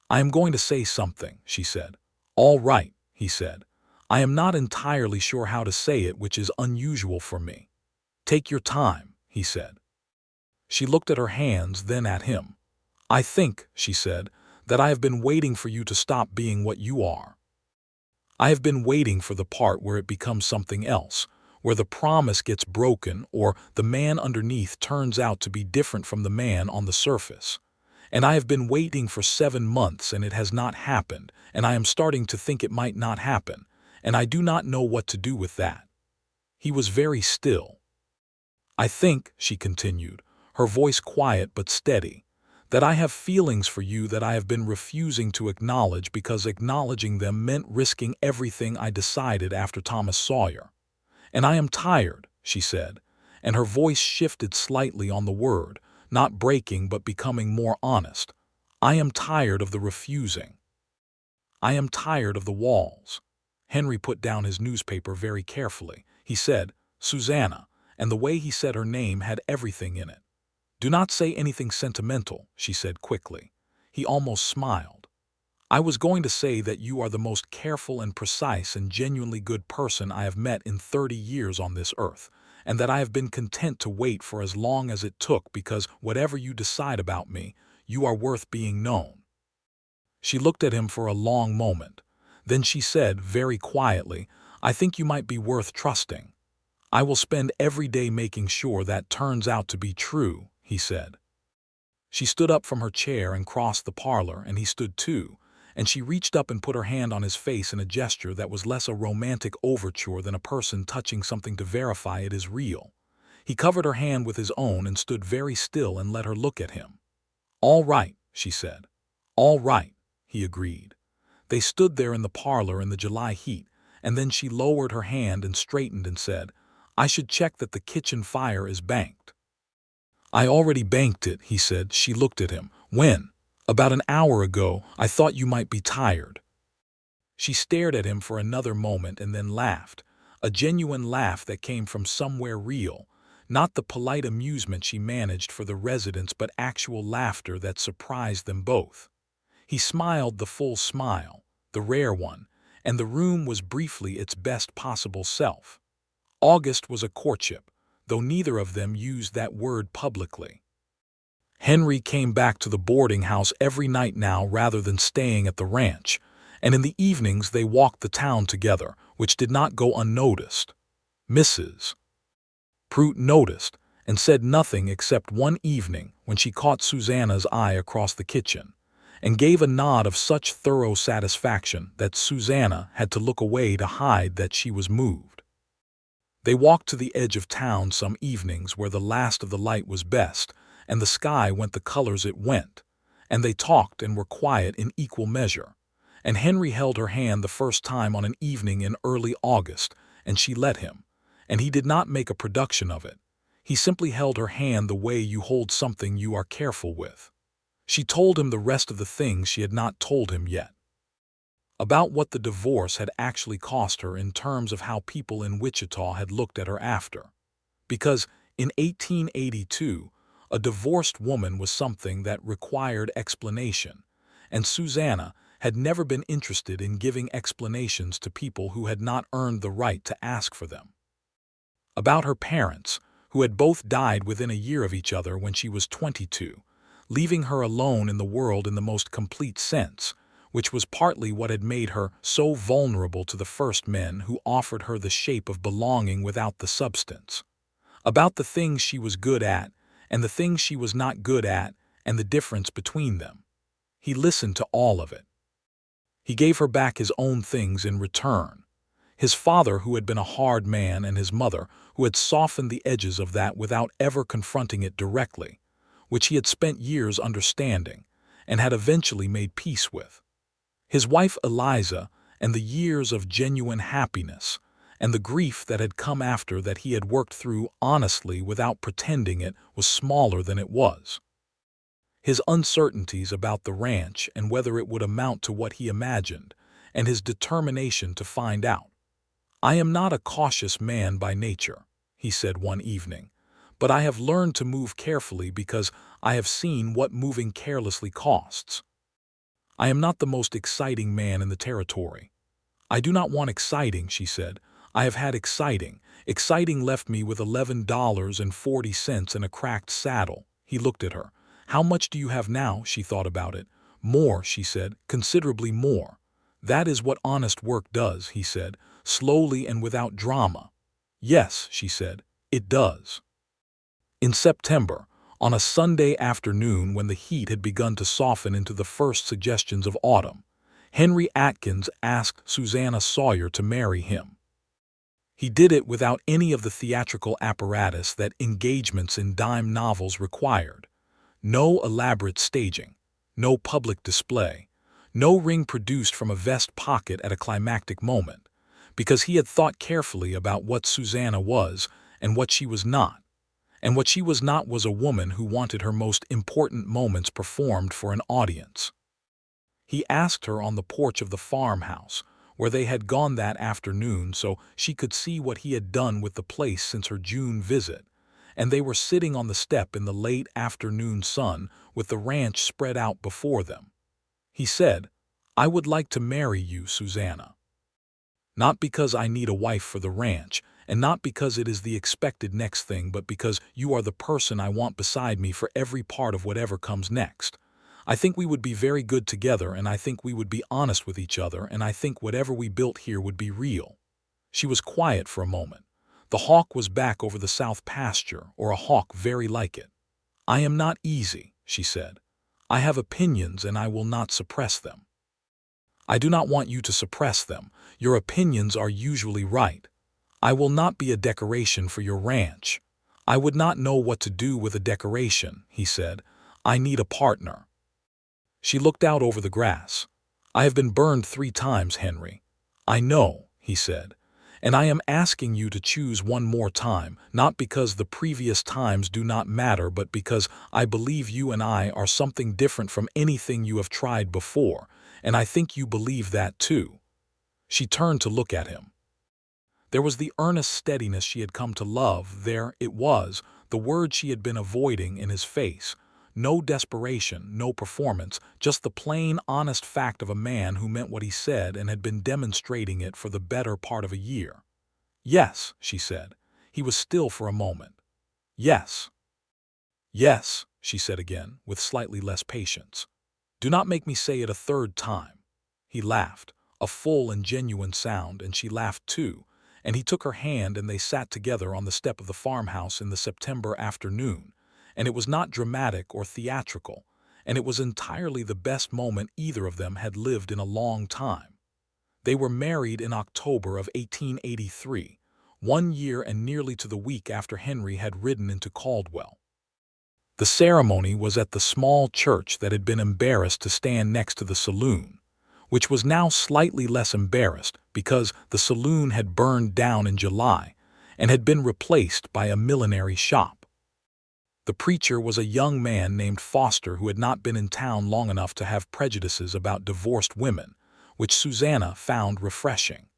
S1: "I am going to say something," she said. "All right," he said. "I am not entirely sure how to say it, which is unusual for me." "Take your time," he said. She looked at her hands, then at him. "I think," she said, "that I have been waiting for you to stop being what you are. I have been waiting for the part where it becomes something else, where the promise gets broken or the man underneath turns out to be different from the man on the surface. And I have been waiting for 7 months and it has not happened, and I am starting to think it might not happen, and I do not know what to do with that." He was very still. "I think," she continued, her voice quiet but steady, "that I have feelings for you that I have been refusing to acknowledge because acknowledging them meant risking everything I decided after Thomas Sawyer. And I am tired," she said, and her voice shifted slightly on the word, not breaking but becoming more honest. "I am tired of the refusing. I am tired of the walls." Henry put down his newspaper very carefully. He said, "Susanna," and the way he said her name had everything in it. "Do not say anything sentimental," she said quickly. He almost smiled. "I was going to say that you are the most careful and precise and genuinely good person I have met in 30 years on this earth, and that I have been content to wait for as long as it took because whatever you decide about me, you are worth being known." She looked at him for a long moment. Then she said, very quietly, "I think you might be worth trusting." "I will spend every day making sure that turns out to be true," he said. She stood up from her chair and crossed the parlor, and he stood too, and she reached up and put her hand on his face in a gesture that was less a romantic overture than a person touching something to verify it is real. He covered her hand with his own and stood very still and let her look at him. "All right," she said. "All right," he agreed. They stood there in the parlor in the July heat, and then she lowered her hand and straightened and said, "I should check that the kitchen fire is banked." "I already banked it," he said. She looked at him. "When?" "About an hour ago. I thought you might be tired." She stared at him for another moment and then laughed, a genuine laugh that came from somewhere real, not the polite amusement she managed for the residents but actual laughter that surprised them both. He smiled the full smile, the rare one, and the room was briefly its best possible self. August was a courtship, though neither of them used that word publicly. Henry came back to the boarding house every night now rather than staying at the ranch, and in the evenings they walked the town together, which did not go unnoticed. Mrs. Prout noticed, and said nothing except one evening when she caught Susanna's eye across the kitchen, and gave a nod of such thorough satisfaction that Susanna had to look away to hide that she was moved. They walked to the edge of town some evenings where the last of the light was best, and the sky went the colors it went, and they talked and were quiet in equal measure, and Henry held her hand the first time on an evening in early August, and she let him, and he did not make a production of it. He simply held her hand the way you hold something you are careful with. She told him the rest of the things she had not told him yet. About what the divorce had actually cost her in terms of how people in Wichita had looked at her after. Because in 1882, a divorced woman was something that required explanation, and Susanna had never been interested in giving explanations to people who had not earned the right to ask for them. About her parents, who had both died within a year of each other when she was 22, leaving her alone in the world in the most complete sense, which was partly what had made her so vulnerable to the first men who offered her the shape of belonging without the substance. About the things she was good at, and the things she was not good at, and the difference between them. He listened to all of it. He gave her back his own things in return. His father, who had been a hard man, and his mother, who had softened the edges of that without ever confronting it directly, which he had spent years understanding, and had eventually made peace with. His wife Eliza, and the years of genuine happiness, and the grief that had come after that he had worked through honestly without pretending it was smaller than it was. His uncertainties about the ranch and whether it would amount to what he imagined, and his determination to find out. "I am not a cautious man by nature," he said one evening, "but I have learned to move carefully because I have seen what moving carelessly costs. I am not the most exciting man in the territory." "I do not want exciting," she said. "I have had exciting. Exciting left me with $11.40 and a cracked saddle." He looked at her. "How much do you have now?" She thought about it. "More," she said, "considerably more." "That is what honest work does," he said, slowly and without drama. "Yes," she said, "it does." In September, on a Sunday afternoon when the heat had begun to soften into the first suggestions of autumn, Henry Atkins asked Susanna Sawyer to marry him. He did it without any of the theatrical apparatus that engagements in dime novels required. No elaborate staging, no public display, no ring produced from a vest pocket at a climactic moment, because he had thought carefully about what Susanna was and what she was not. And what she was not was a woman who wanted her most important moments performed for an audience. He asked her on the porch of the farmhouse, where they had gone that afternoon so she could see what he had done with the place since her June visit, and they were sitting on the step in the late afternoon sun with the ranch spread out before them. He said, "I would like to marry you, Susanna. Not because I need a wife for the ranch, and not because it is the expected next thing, but because you are the person I want beside me for every part of whatever comes next. I think we would be very good together, and I think we would be honest with each other, and I think whatever we built here would be real." She was quiet for a moment. The hawk was back over the south pasture, or a hawk very like it. "I am not easy," she said. "I have opinions, and I will not suppress them." "I do not want you to suppress them. Your opinions are usually right. I will not be a decoration for your ranch." "I would not know what to do with a decoration," he said. "I need a partner." She looked out over the grass. "I have been burned 3 times, Henry." "I know," he said. "And I am asking you to choose one more time, not because the previous times do not matter, but because I believe you and I are something different from anything you have tried before, and I think you believe that too." She turned to look at him. There was the earnest steadiness she had come to love. There it was, the word she had been avoiding, in his face. No desperation, no performance, just the plain, honest fact of a man who meant what he said and had been demonstrating it for the better part of a year. "Yes," she said. He was still for a moment. "Yes." "Yes," she said again, with slightly less patience. "Do not make me say it a third time." He laughed, a full and genuine sound, and she laughed too, and he took her hand and they sat together on the step of the farmhouse in the September afternoon, and it was not dramatic or theatrical, and it was entirely the best moment either of them had lived in a long time. They were married in October of 1883, 1 year and nearly to the week after Henry had ridden into Caldwell. The ceremony was at the small church that had been embarrassed to stand next to the saloon, which was now slightly less embarrassed because the saloon had burned down in July and had been replaced by a millinery shop. The preacher was a young man named Foster who had not been in town long enough to have prejudices about divorced women, which Susanna found refreshing.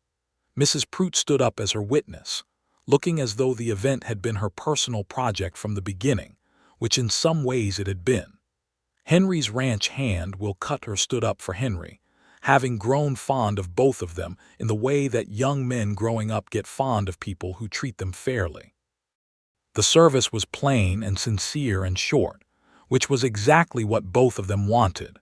S1: Mrs. Prout stood up as her witness, looking as though the event had been her personal project from the beginning, which in some ways it had been. Henry's ranch hand, Will Cutter, stood up for Henry, having grown fond of both of them in the way that young men growing up get fond of people who treat them fairly. The service was plain and sincere and short, which was exactly what both of them wanted.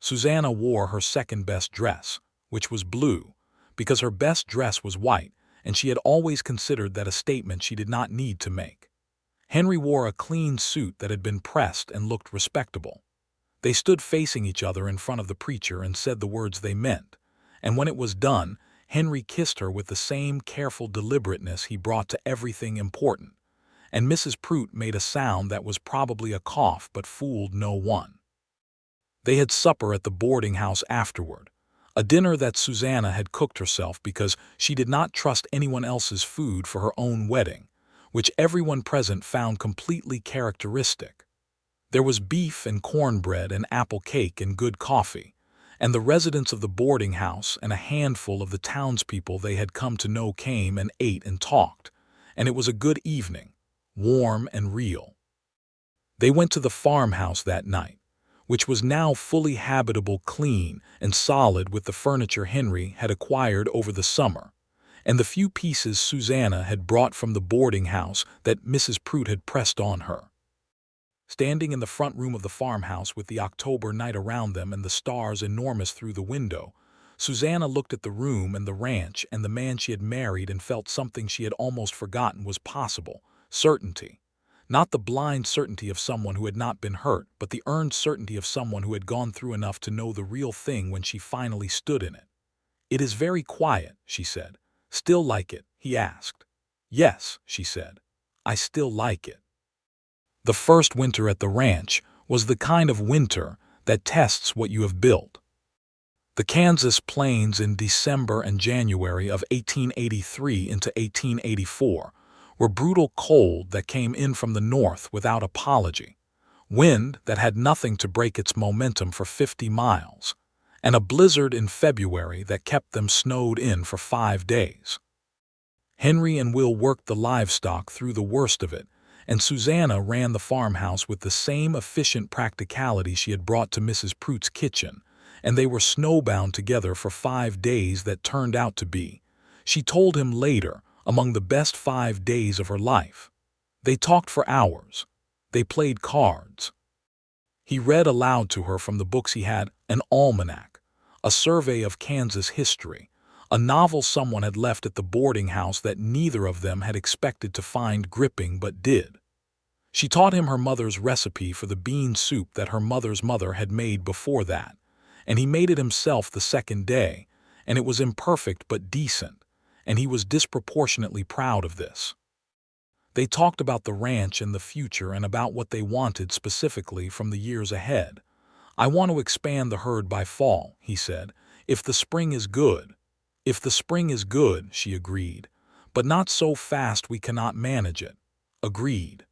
S1: Susanna wore her second-best dress, which was blue, because her best dress was white, and she had always considered that a statement she did not need to make. Henry wore a clean suit that had been pressed and looked respectable. They stood facing each other in front of the preacher and said the words they meant, and when it was done, Henry kissed her with the same careful deliberateness he brought to everything important, and Mrs. Prout made a sound that was probably a cough but fooled no one. They had supper at the boarding house afterward, a dinner that Susanna had cooked herself because she did not trust anyone else's food for her own wedding, which everyone present found completely characteristic. There was beef and cornbread and apple cake and good coffee, and the residents of the boarding house and a handful of the townspeople they had come to know came and ate and talked, and it was a good evening, warm and real. They went to the farmhouse that night, which was now fully habitable, clean and solid with the furniture Henry had acquired over the summer, and the few pieces Susanna had brought from the boarding house that Mrs. Prout had pressed on her. Standing in the front room of the farmhouse with the October night around them and the stars enormous through the window, Susanna looked at the room and the ranch and the man she had married and felt something she had almost forgotten was possible: certainty. Not the blind certainty of someone who had not been hurt, but the earned certainty of someone who had gone through enough to know the real thing when she finally stood in it. "It is very quiet," she said. "Still like it?" he asked. "Yes," she said. "I still like it." The first winter at the ranch was the kind of winter that tests what you have built. The Kansas plains in December and January of 1883 into 1884 were brutal cold that came in from the north without apology, wind that had nothing to break its momentum for 50 miles, and a blizzard in February that kept them snowed in for 5 days. Henry and Will worked the livestock through the worst of it, and Susanna ran the farmhouse with the same efficient practicality she had brought to Mrs. Prout's kitchen, and they were snowbound together for 5 days that turned out to be, she told him later, among the best 5 days of her life. They talked for hours. They played cards. He read aloud to her from the books he had: an almanac, a survey of Kansas history, a novel someone had left at the boarding house that neither of them had expected to find gripping but did. She taught him her mother's recipe for the bean soup that her mother's mother had made before that, and he made it himself the second day, and it was imperfect but decent, and he was disproportionately proud of this. They talked about the ranch and the future and about what they wanted specifically from the years ahead. "I want to expand the herd by fall," he said, "if the spring is good." "If the spring is good," she agreed, "but not so fast we cannot manage it." Agreed.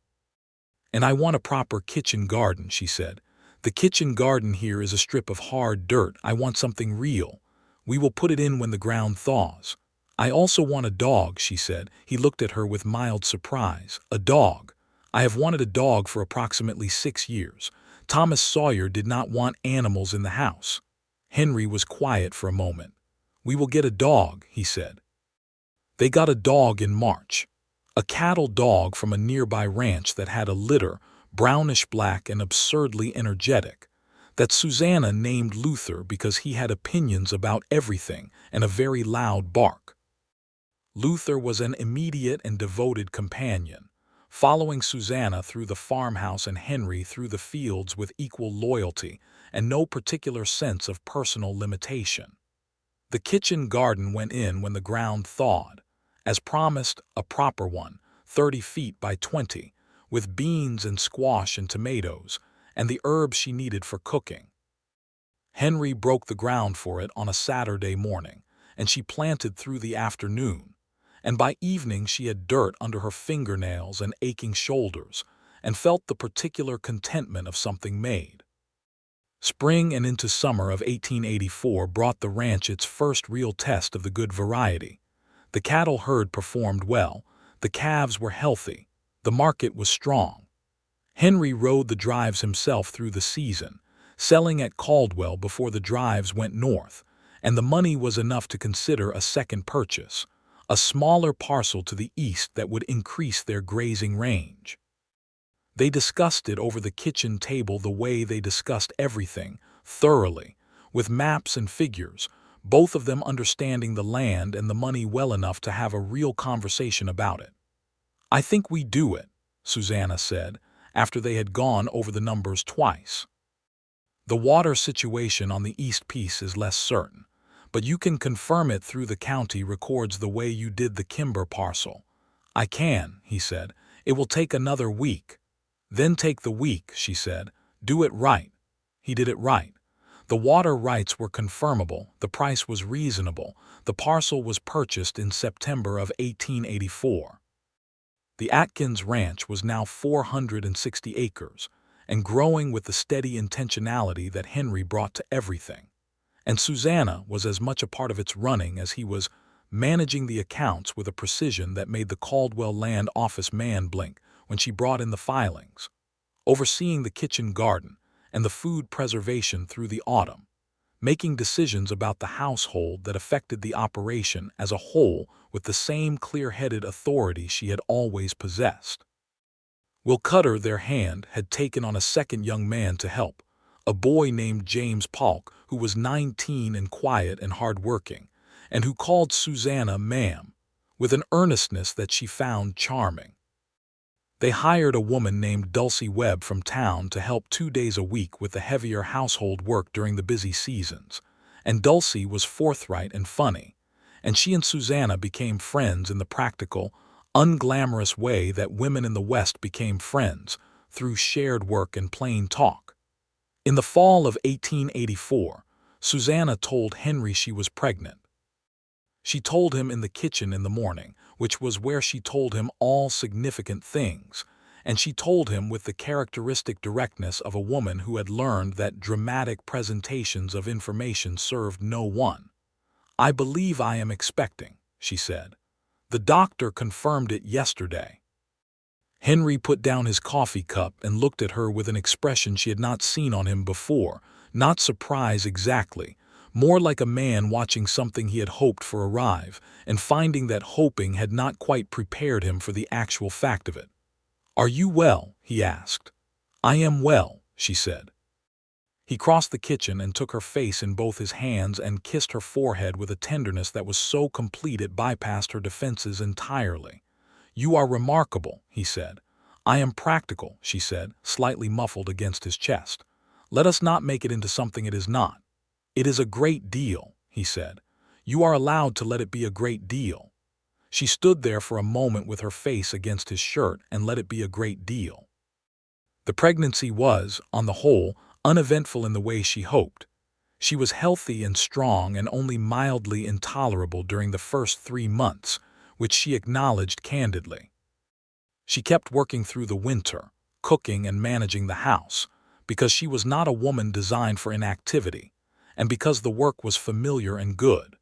S1: "And I want a proper kitchen garden," she said. "The kitchen garden here is a strip of hard dirt. I want something real. We will put it in when the ground thaws." "I also want a dog," she said. He looked at her with mild surprise. "A dog? I have wanted a dog for approximately 6 years. Thomas Sawyer did not want animals in the house." Henry was quiet for a moment. "We will get a dog," he said. They got a dog in March. A cattle dog from a nearby ranch that had a litter, brownish-black and absurdly energetic, that Susanna named Luther because he had opinions about everything and a very loud bark. Luther was an immediate and devoted companion, following Susanna through the farmhouse and Henry through the fields with equal loyalty and no particular sense of personal limitation. The kitchen garden went in when the ground thawed, as promised, a proper one, 30 feet by 20, with beans and squash and tomatoes, and the herbs she needed for cooking. Henry broke the ground for it on a Saturday morning, and she planted through the afternoon, and by evening she had dirt under her fingernails and aching shoulders, and felt the particular contentment of something made. Spring and into summer of 1884 brought the ranch its first real test of the good variety. The cattle herd performed well, the calves were healthy, the market was strong. Henry rode the drives himself through the season, selling at Caldwell before the drives went north, and the money was enough to consider a second purchase, a smaller parcel to the east that would increase their grazing range. They discussed it over the kitchen table the way they discussed everything, thoroughly, with maps and figures, both of them understanding the land and the money well enough to have a real conversation about it. "I think we do it," Susanna said, after they had gone over the numbers twice. "The water situation on the east piece is less certain, but you can confirm it through the county records the way you did the Kimber parcel." "I can," he said. "It will take another week." "Then take the week," she said. "Do it right." He did it right. The water rights were confirmable, the price was reasonable, the parcel was purchased in September of 1884. The Atkins ranch was now 460 acres, and growing with the steady intentionality that Henry brought to everything. And Susanna was as much a part of its running as he was, managing the accounts with a precision that made the Caldwell land office man blink when she brought in the filings, overseeing the kitchen garden and the food preservation through the autumn, making decisions about the household that affected the operation as a whole with the same clear-headed authority she had always possessed. Will Cutter, their hand, had taken on a second young man to help, a boy named James Polk, who was 19 and quiet and hard-working, and who called Susanna ma'am, with an earnestness that she found charming. They hired a woman named Dulcie Webb from town to help 2 days a week with the heavier household work during the busy seasons, and Dulcie was forthright and funny, and she and Susanna became friends in the practical, unglamorous way that women in the West became friends, through shared work and plain talk. In the fall of 1884, Susanna told Henry she was pregnant. She told him in the kitchen in the morning, which was where she told him all significant things, and she told him with the characteristic directness of a woman who had learned that dramatic presentations of information served no one. "I believe I am expecting," she said. "The doctor confirmed it yesterday." Henry put down his coffee cup and looked at her with an expression she had not seen on him before, not surprise exactly, more like a man watching something he had hoped for arrive, and finding that hoping had not quite prepared him for the actual fact of it. "Are you well?" he asked. "I am well," she said. He crossed the kitchen and took her face in both his hands and kissed her forehead with a tenderness that was so complete it bypassed her defenses entirely. "You are remarkable," he said. "I am practical," she said, slightly muffled against his chest. "Let us not make it into something it is not." "It is a great deal," he said. "You are allowed to let it be a great deal." She stood there for a moment with her face against his shirt and let it be a great deal. The pregnancy was, on the whole, uneventful in the way she hoped. She was healthy and strong and only mildly intolerable during the first 3 months, which she acknowledged candidly. She kept working through the winter, cooking and managing the house, because she was not a woman designed for inactivity, and because the work was familiar and good.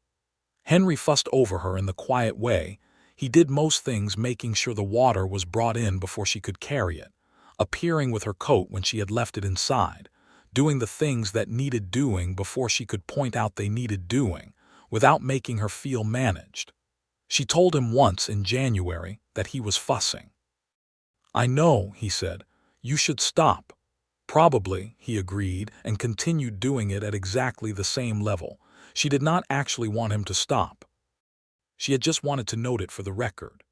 S1: Henry fussed over her in the quiet way. He did most things, making sure the water was brought in before she could carry it, appearing with her coat when she had left it inside, doing the things that needed doing before she could point out they needed doing, without making her feel managed. She told him once in January that he was fussing. "I know," he said. "You should stop." "Probably," he agreed, and continued doing it at exactly the same level. She did not actually want him to stop. She had just wanted to note it for the record.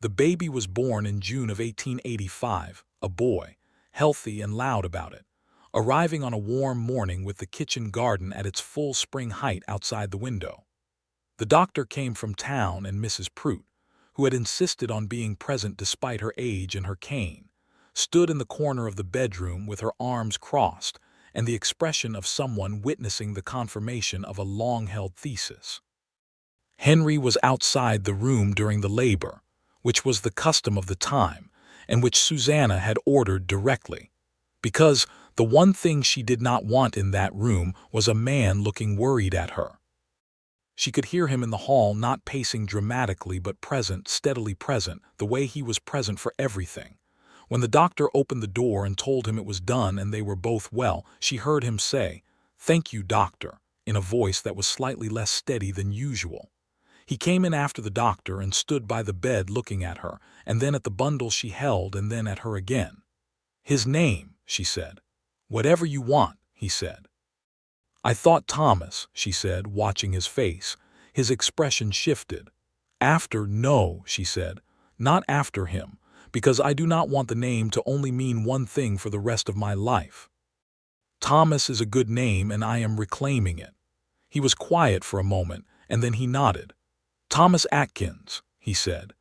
S1: The baby was born in June of 1885, a boy, healthy and loud about it, arriving on a warm morning with the kitchen garden at its full spring height outside the window. The doctor came from town, and Mrs. Prout, who had insisted on being present despite her age and her cane, stood in the corner of the bedroom with her arms crossed and the expression of someone witnessing the confirmation of a long-held thesis. Henry was outside the room during the labor, which was the custom of the time, and which Susanna had ordered directly, because the one thing she did not want in that room was a man looking worried at her. She could hear him in the hall, not pacing dramatically but present, steadily present, the way he was present for everything, When the doctor opened the door and told him it was done and they were both well, she heard him say, "Thank you, doctor," in a voice that was slightly less steady than usual. He came in after the doctor and stood by the bed looking at her, and then at the bundle she held and then at her again. "His name," she said. "Whatever you want," he said. "I thought Thomas," she said, watching his face. His expression shifted. No," she said. "Not after him, because I do not want the name to only mean one thing for the rest of my life. Thomas is a good name and I am reclaiming it." He was quiet for a moment, and then he nodded. "Thomas Atkins," he said.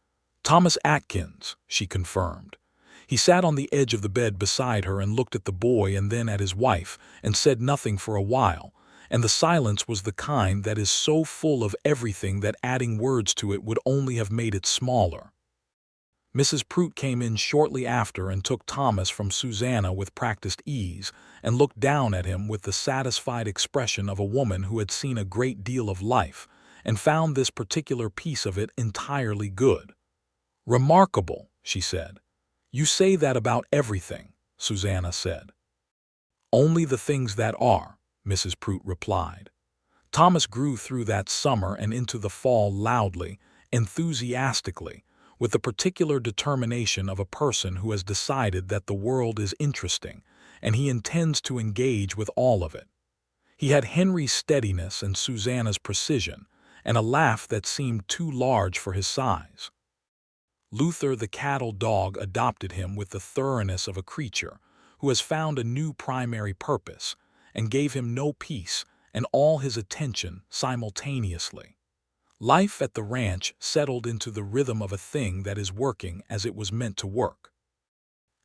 S1: "Thomas Atkins," she confirmed. He sat on the edge of the bed beside her and looked at the boy and then at his wife and said nothing for a while, and the silence was the kind that is so full of everything that adding words to it would only have made it smaller. Mrs. Prout came in shortly after and took Thomas from Susanna with practiced ease and looked down at him with the satisfied expression of a woman who had seen a great deal of life and found this particular piece of it entirely good. "Remarkable," she said. "You say that about everything," Susanna said. "Only the things that are," Mrs. Prout replied. Thomas grew through that summer and into the fall loudly, enthusiastically, with the particular determination of a person who has decided that the world is interesting, and he intends to engage with all of it. He had Henry's steadiness and Susanna's precision, and a laugh that seemed too large for his size. Luther the cattle dog adopted him with the thoroughness of a creature who has found a new primary purpose, and gave him no peace and all his attention simultaneously. Life at the ranch settled into the rhythm of a thing that is working as it was meant to work.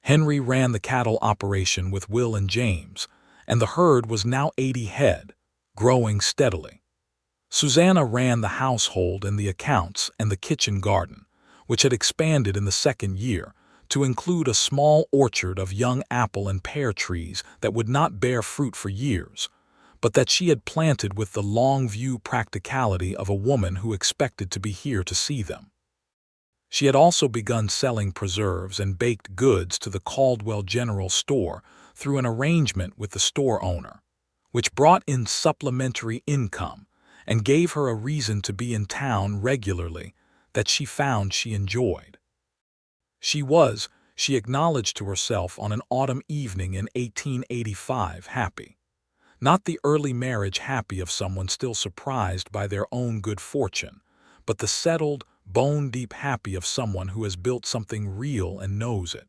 S1: Henry ran the cattle operation with Will and James, and the herd was now 80 head, growing steadily. Susanna ran the household and the accounts and the kitchen garden, which had expanded in the second year to include a small orchard of young apple and pear trees that would not bear fruit for years, but that she had planted with the long-view practicality of a woman who expected to be here to see them. She had also begun selling preserves and baked goods to the Caldwell General Store through an arrangement with the store owner, which brought in supplementary income and gave her a reason to be in town regularly that she found she enjoyed. She acknowledged to herself on an autumn evening in 1885, happy. Not the early marriage happy of someone still surprised by their own good fortune, but the settled, bone-deep happy of someone who has built something real and knows it.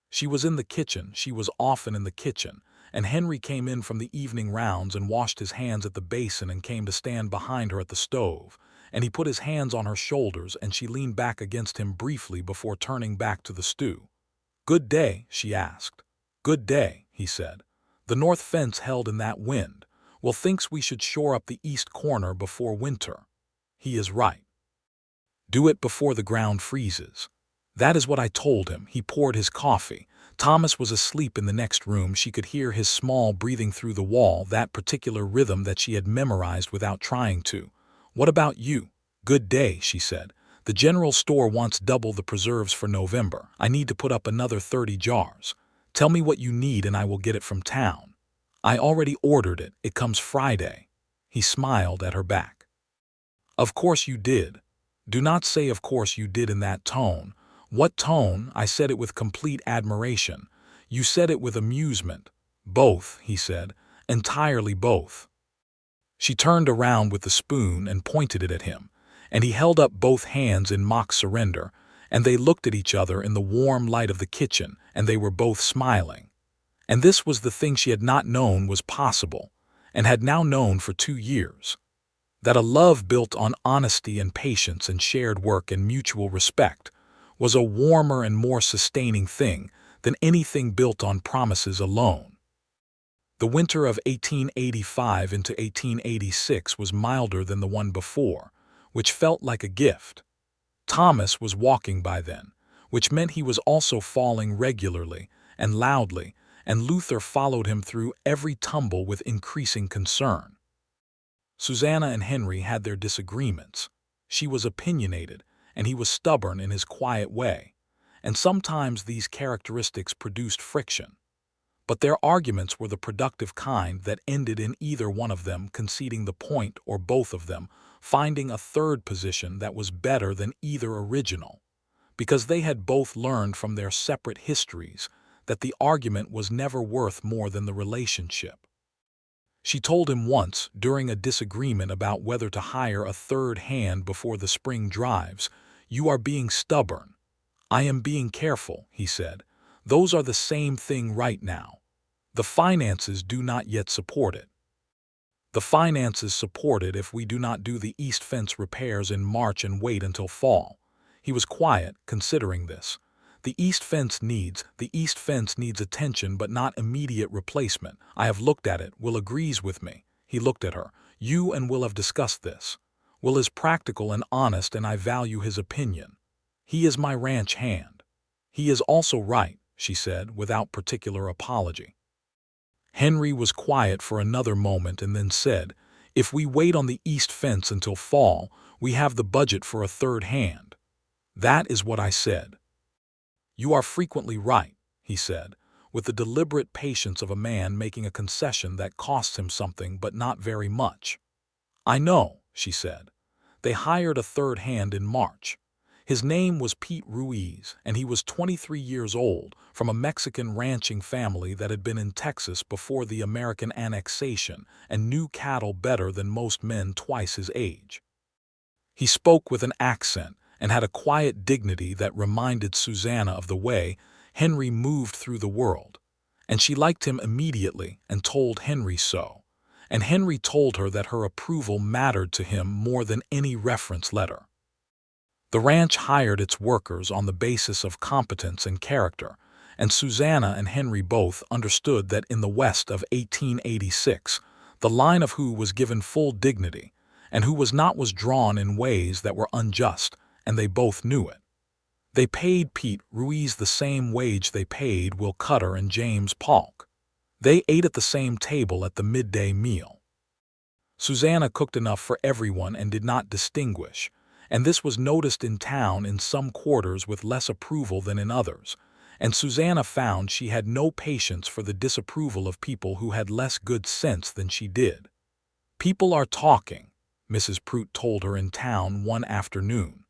S1: She was in the kitchen, she was often in the kitchen, and Henry came in from the evening rounds and washed his hands at the basin and came to stand behind her at the stove, and he put his hands on her shoulders and she leaned back against him briefly before turning back to the stew. "Good day," she asked. "Good day," he said. "The north fence held in that wind. Will thinks we should shore up the east corner before winter." He is right. Do it before the ground freezes. That is what I told him. He poured his coffee. Thomas was asleep in the next room. She could hear his small breathing through the wall, that particular rhythm that she had memorized without trying to. "What about you?" "Good day," she said. "The general store wants double the preserves for November. I need to put up another 30 jars. Tell me what you need and I will get it from town. I already ordered it. It comes Friday." He smiled at her back. "Of course you did. Do not say of course you did in that tone." "What tone?" I said it with complete admiration. "You said it with amusement." "Both," he said. "Entirely both." She turned around with the spoon and pointed it at him, and he held up both hands in mock surrender, and they looked at each other in the warm light of the kitchen, and they were both smiling. And this was the thing she had not known was possible, and had now known for 2 years. That a love built on honesty and patience and shared work and mutual respect was a warmer and more sustaining thing than anything built on promises alone. The winter of 1885 into 1886 was milder than the one before, which felt like a gift. Thomas was walking by then, which meant he was also falling regularly and loudly, and Luther followed him through every tumble with increasing concern. Susanna and Henry had their disagreements. She was opinionated, and he was stubborn in his quiet way, and sometimes these characteristics produced friction. But their arguments were the productive kind that ended in either one of them conceding the point or both of them finding a third position that was better than either original, because they had both learned from their separate histories that the argument was never worth more than the relationship. She told him once, during a disagreement about whether to hire a third hand before the spring drives, "You are being stubborn." "I am being careful," he said. "Those are the same thing right now. The finances do not yet support it." "The finances support it if we do not do the east fence repairs in March and wait until fall." He was quiet, considering this. The east fence needs attention but not immediate replacement. "I have looked at it. Will agrees with me." He looked at her. "You and Will have discussed this. Will is practical and honest, and I value his opinion. He is my ranch hand." "He is also right," she said, without particular apology. Henry was quiet for another moment and then said, "If we wait on the east fence until fall, we have the budget for a third hand." "That is what I said." "You are frequently right," he said, with the deliberate patience of a man making a concession that costs him something but not very much. "I know," she said. "They hired a third hand in March. His name was Pete Ruiz, and he was 23 years old, from a Mexican ranching family that had been in Texas before the American annexation and knew cattle better than most men twice his age. He spoke with an accent and had a quiet dignity that reminded Susanna of the way Henry moved through the world, and she liked him immediately and told Henry so, and Henry told her that her approval mattered to him more than any reference letter. The ranch hired its workers on the basis of competence and character, and Susanna and Henry both understood that in the West of 1886, the line of who was given full dignity and who was not was drawn in ways that were unjust, and they both knew it. They paid Pete Ruiz the same wage they paid Will Cutter and James Polk. They ate at the same table at the midday meal. Susanna cooked enough for everyone and did not distinguish, and this was noticed in town in some quarters with less approval than in others, and Susanna found she had no patience for the disapproval of people who had less good sense than she did. "People are talking," Mrs. Prout told her in town one afternoon.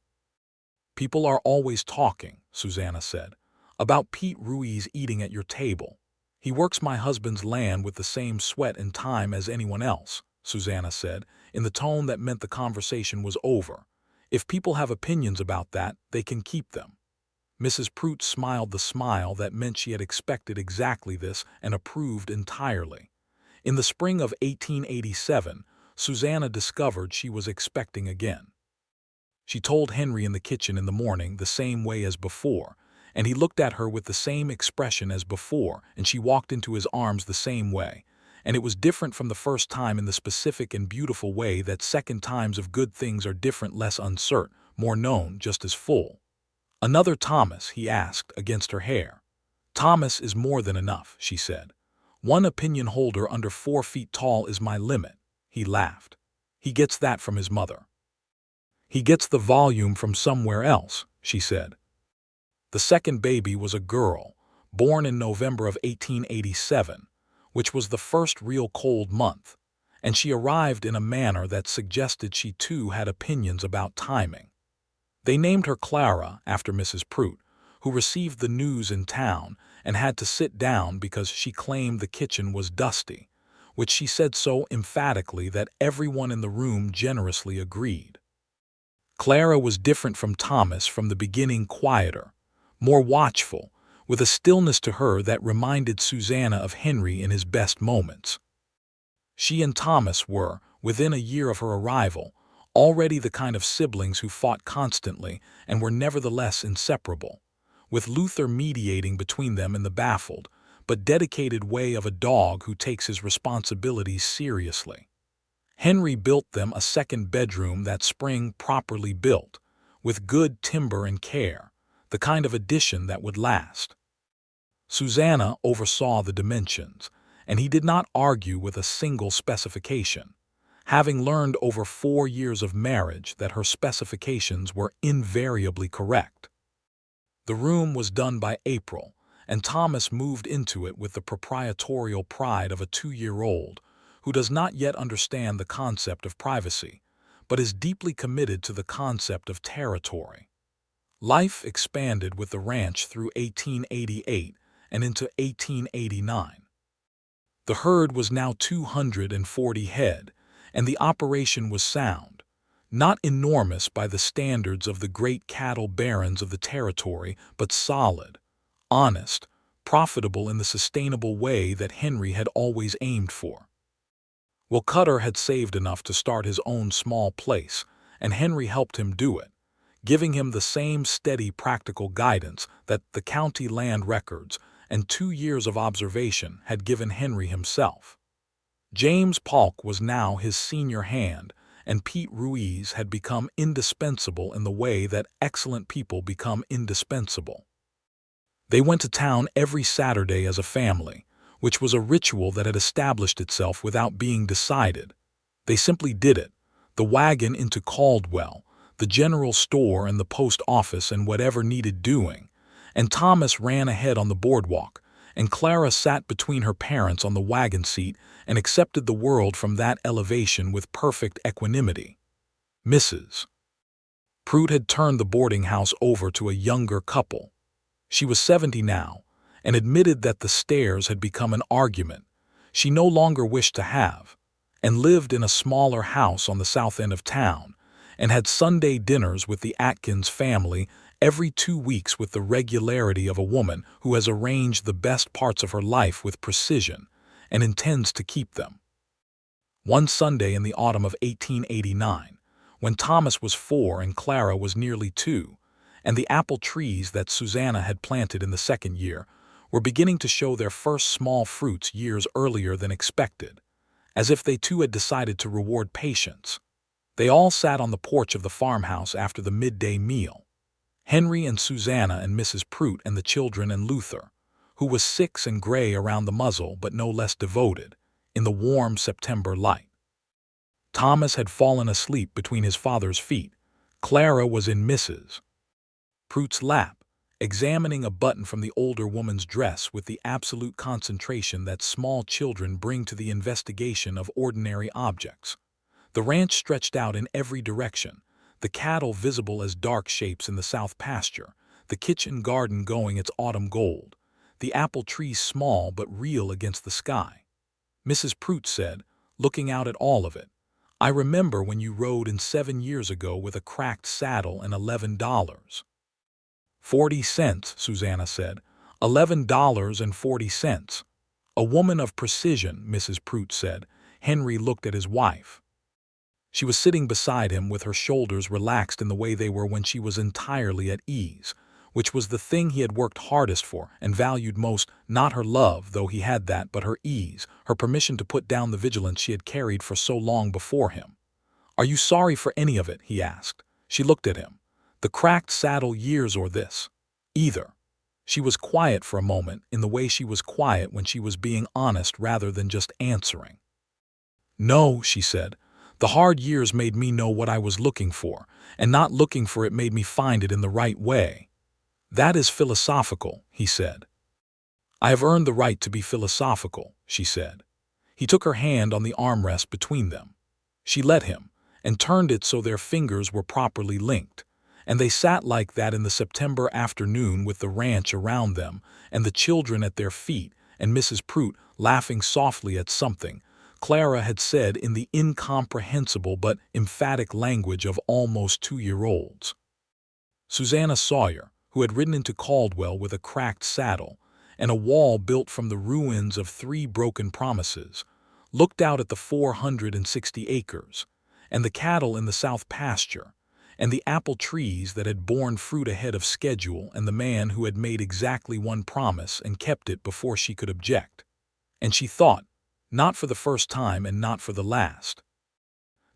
S1: "People are always talking," Susanna said, "about Pete Ruiz eating at your table. He works my husband's land with the same sweat and time as anyone else," Susanna said, in the tone that meant the conversation was over. "If people have opinions about that, they can keep them." Mrs. Prout smiled the smile that meant she had expected exactly this and approved entirely. In the spring of 1887, Susanna discovered she was expecting again. She told Henry in the kitchen in the morning the same way as before, and he looked at her with the same expression as before, and she walked into his arms the same way, and it was different from the first time in the specific and beautiful way that second times of good things are different, less uncertain, more known, just as full. "Another Thomas?" he asked, against her hair. "Thomas is more than enough," she said. "One opinion holder under 4 feet tall is my limit." He laughed. "He gets that from his mother." "He gets the volume from somewhere else," she said. The second baby was a girl, born in November of 1887, which was the first real cold month, and she arrived in a manner that suggested she too had opinions about timing. They named her Clara after Mrs. Prout, who received the news in town and had to sit down because she claimed the kitchen was dusty, which she said so emphatically that everyone in the room generously agreed. Clara was different from Thomas from the beginning, quieter, more watchful, with a stillness to her that reminded Susanna of Henry in his best moments. She and Thomas were, within a year of her arrival, already the kind of siblings who fought constantly and were nevertheless inseparable, with Luther mediating between them in the baffled but dedicated way of a dog who takes his responsibilities seriously. Henry built them a second bedroom that spring, properly built, with good timber and care, the kind of addition that would last. Susanna oversaw the dimensions, and he did not argue with a single specification, having learned over 4 years of marriage that her specifications were invariably correct. The room was done by April, and Thomas moved into it with the proprietorial pride of a 2-year-old who does not yet understand the concept of privacy, but is deeply committed to the concept of territory. Life expanded with the ranch through 1888 and into 1889. The herd was now 240 head, and the operation was sound, not enormous by the standards of the great cattle barons of the territory, but solid, honest, profitable in the sustainable way that Henry had always aimed for. Well, Cutter had saved enough to start his own small place, and Henry helped him do it, giving him the same steady practical guidance that the county land records and 2 years of observation had given Henry himself. James Polk was now his senior hand, and Pete Ruiz had become indispensable in the way that excellent people become indispensable. They went to town every Saturday as a family, which was a ritual that had established itself without being decided. They simply did it. The wagon into Caldwell, the general store and the post office and whatever needed doing, and Thomas ran ahead on the boardwalk, and Clara sat between her parents on the wagon seat and accepted the world from that elevation with perfect equanimity. Mrs. Pruitt had turned the boarding house over to a younger couple. She was 70 now, and admitted that the stairs had become an argument she no longer wished to have, and lived in a smaller house on the south end of town, and had Sunday dinners with the Atkins family every 2 weeks with the regularity of a woman who has arranged the best parts of her life with precision and intends to keep them. One Sunday in the autumn of 1889, when Thomas was 4 and Clara was nearly 2, and the apple trees that Susanna had planted in the second year were beginning to show their first small fruits years earlier than expected, as if they too had decided to reward patience. They all sat on the porch of the farmhouse after the midday meal. Henry and Susanna and Mrs. Pruitt and the children and Luther, who was 6 and gray around the muzzle but no less devoted, in the warm September light. Thomas had fallen asleep between his father's feet. Clara was in Mrs. Pruitt's lap, examining a button from the older woman's dress with the absolute concentration that small children bring to the investigation of ordinary objects. The ranch stretched out in every direction, the cattle visible as dark shapes in the south pasture, the kitchen garden going its autumn gold, the apple trees small but real against the sky. Mrs. Pruitt said, looking out at all of it, "I remember when you rode in 7 years ago with a cracked saddle and $11.40, Susanna said. $11.40. A woman of precision, Mrs. Pruitt said. Henry looked at his wife. She was sitting beside him with her shoulders relaxed in the way they were when she was entirely at ease, which was the thing he had worked hardest for and valued most, not her love, though he had that, but her ease, her permission to put down the vigilance she had carried for so long before him. "Are you sorry for any of it?" he asked. She looked at him. "The cracked saddle years or this?" "Either." She was quiet for a moment, in the way she was quiet when she was being honest rather than just answering. "No," she said. "The hard years made me know what I was looking for, and not looking for it made me find it in the right way." "That is philosophical," he said. "I have earned the right to be philosophical," she said. He took her hand on the armrest between them. She let him, and turned it so their fingers were properly linked, and they sat like that in the September afternoon with the ranch around them and the children at their feet and Mrs. Pruitt laughing softly at something Clara had said in the incomprehensible but emphatic language of almost 2-year-olds. Susanna Sawyer, who had ridden into Caldwell with a cracked saddle and a wall built from the ruins of 3 broken promises, looked out at the 460 acres, and the cattle in the south pasture, and the apple trees that had borne fruit ahead of schedule, and the man who had made exactly one promise and kept it before she could object. And she thought, not for the first time and not for the last,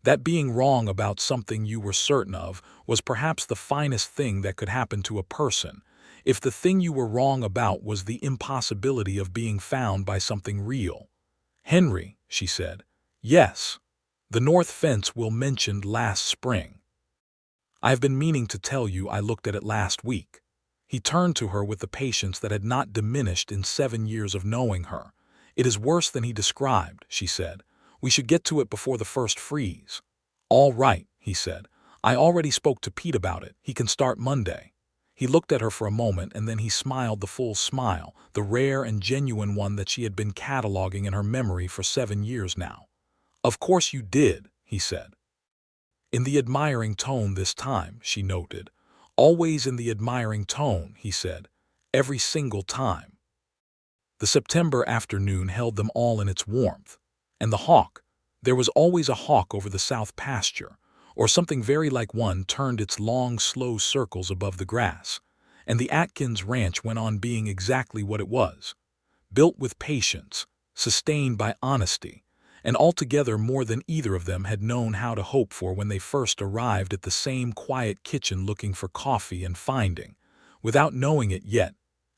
S1: that being wrong about something you were certain of was perhaps the finest thing that could happen to a person, if the thing you were wrong about was the impossibility of being found by something real. "Henry," she said. "Yes. The north fence Will mentioned last spring. I have been meaning to tell you I looked at it last week." He turned to her with the patience that had not diminished in 7 years of knowing her. "It is worse than he described," she said. "We should get to it before the first freeze." "All right," he said. "I already spoke to Pete about it. He can start Monday." He looked at her for a moment, and then he smiled the full smile, the rare and genuine one that she had been cataloging in her memory for 7 years now. "Of course you did," he said. In the admiring tone this time, she noted. "Always in the admiring tone," he said. "Every single time." The September afternoon held them all in its warmth. And the hawk. There was always a hawk over the south pasture, or something very like one turned its long, slow circles above the grass. And the Atkins ranch went on being exactly what it was. Built with patience, sustained by honesty, and altogether more than either of them had known how to hope for when they first arrived at the same quiet kitchen looking for coffee and finding, without knowing it yet,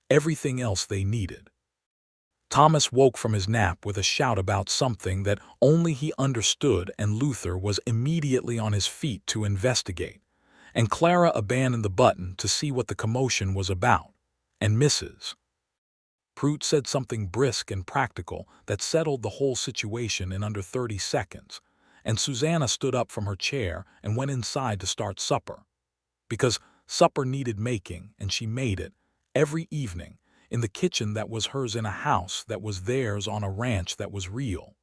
S1: everything else they needed. Thomas woke from his nap with a shout about something that only he understood, and Luther was immediately on his feet to investigate, and Clara abandoned the button to see what the commotion was about, and Mrs. Prout said something brisk and practical that settled the whole situation in under 30 seconds, and Susanna stood up from her chair and went inside to start supper. Because supper needed making, and she made it, every evening, in the kitchen that was hers in a house that was theirs on a ranch that was real.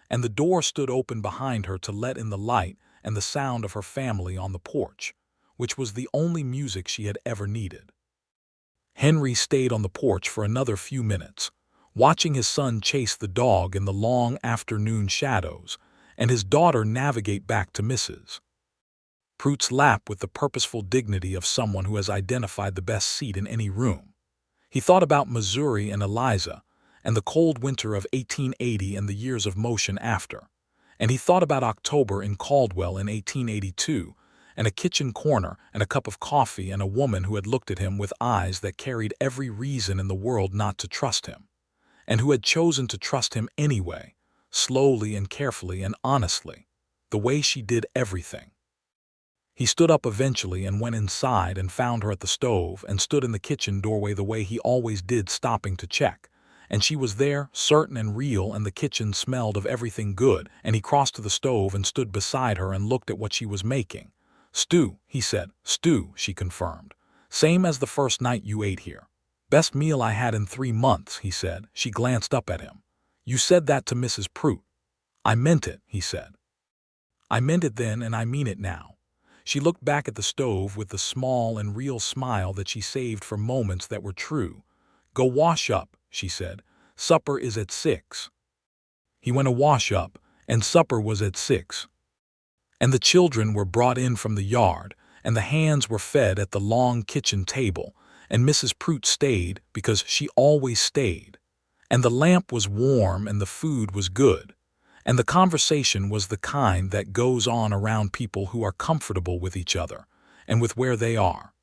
S1: And the door stood open behind her to let in the light and the sound of her family on the porch, which was the only music she had ever needed. Henry stayed on the porch for another few minutes, watching his son chase the dog in the long afternoon shadows, and his daughter navigate back to Mrs. Prout's lap with the purposeful dignity of someone who has identified the best seat in any room. He thought about Missouri and Eliza, and the cold winter of 1880 and the years of motion after. And he thought about October in Caldwell in 1882, and a kitchen corner and a cup of coffee and a woman who had looked at him with eyes that carried every reason in the world not to trust him, and who had chosen to trust him anyway, slowly and carefully and honestly, the way she did everything. He stood up eventually and went inside and found her at the stove and stood in the kitchen doorway the way he always did, stopping to check. And she was there, certain and real, and the kitchen smelled of everything good, and he crossed to the stove and stood beside her and looked at what she was making. "Stew," he said. "Stew," she confirmed. "Same as the first night you ate here." "Best meal I had in 3 months," he said. She glanced up at him. "You said that to Mrs. Prout." "I meant it," he said. "I meant it then, and I mean it now." She looked back at the stove with the small and real smile that she saved for moments that were true. "Go wash up," she said. "Supper is at 6. He went to wash up, and supper was at 6. And the children were brought in from the yard, and the hands were fed at the long kitchen table, and Mrs. Prout stayed because she always stayed. And the lamp was warm and the food was good. And the conversation was the kind that goes on around people who are comfortable with each other and with where they are.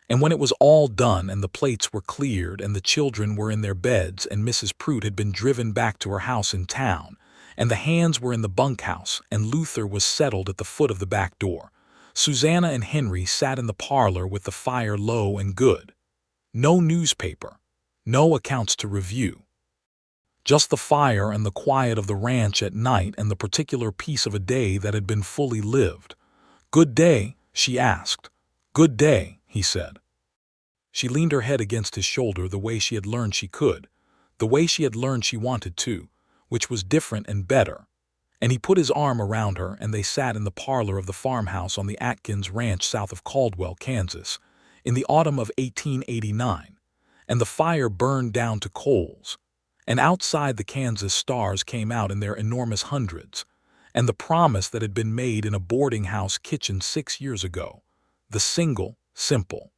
S1: And when it was all done and the plates were cleared and the children were in their beds and Mrs. Prout had been driven back to her house in town, and the hands were in the bunkhouse and Luther was settled at the foot of the back door, Susanna and Henry sat in the parlor with the fire low and good. No newspaper, no accounts to review. Just the fire and the quiet of the ranch at night and the particular piece of a day that had been fully lived. "Good day?" she asked. "Good day," he said. She leaned her head against his shoulder the way she had learned she could, the way she had learned she wanted to, which was different and better. And he put his arm around her and they sat in the parlor of the farmhouse on the Atkins ranch south of Caldwell, Kansas, in the autumn of 1889, and the fire burned down to coals. And outside the Kansas stars came out in their enormous hundreds, and the promise that had been made in a boarding house kitchen 6 years ago, the single, simple,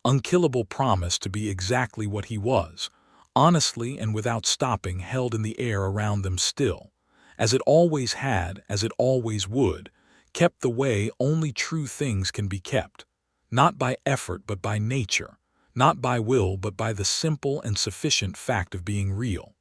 S1: unkillable promise to be exactly what he was, honestly and without stopping, held in the air around them still, as it always had, as it always would, kept the way only true things can be kept, not by effort but by nature, not by will but by the simple and sufficient fact of being real.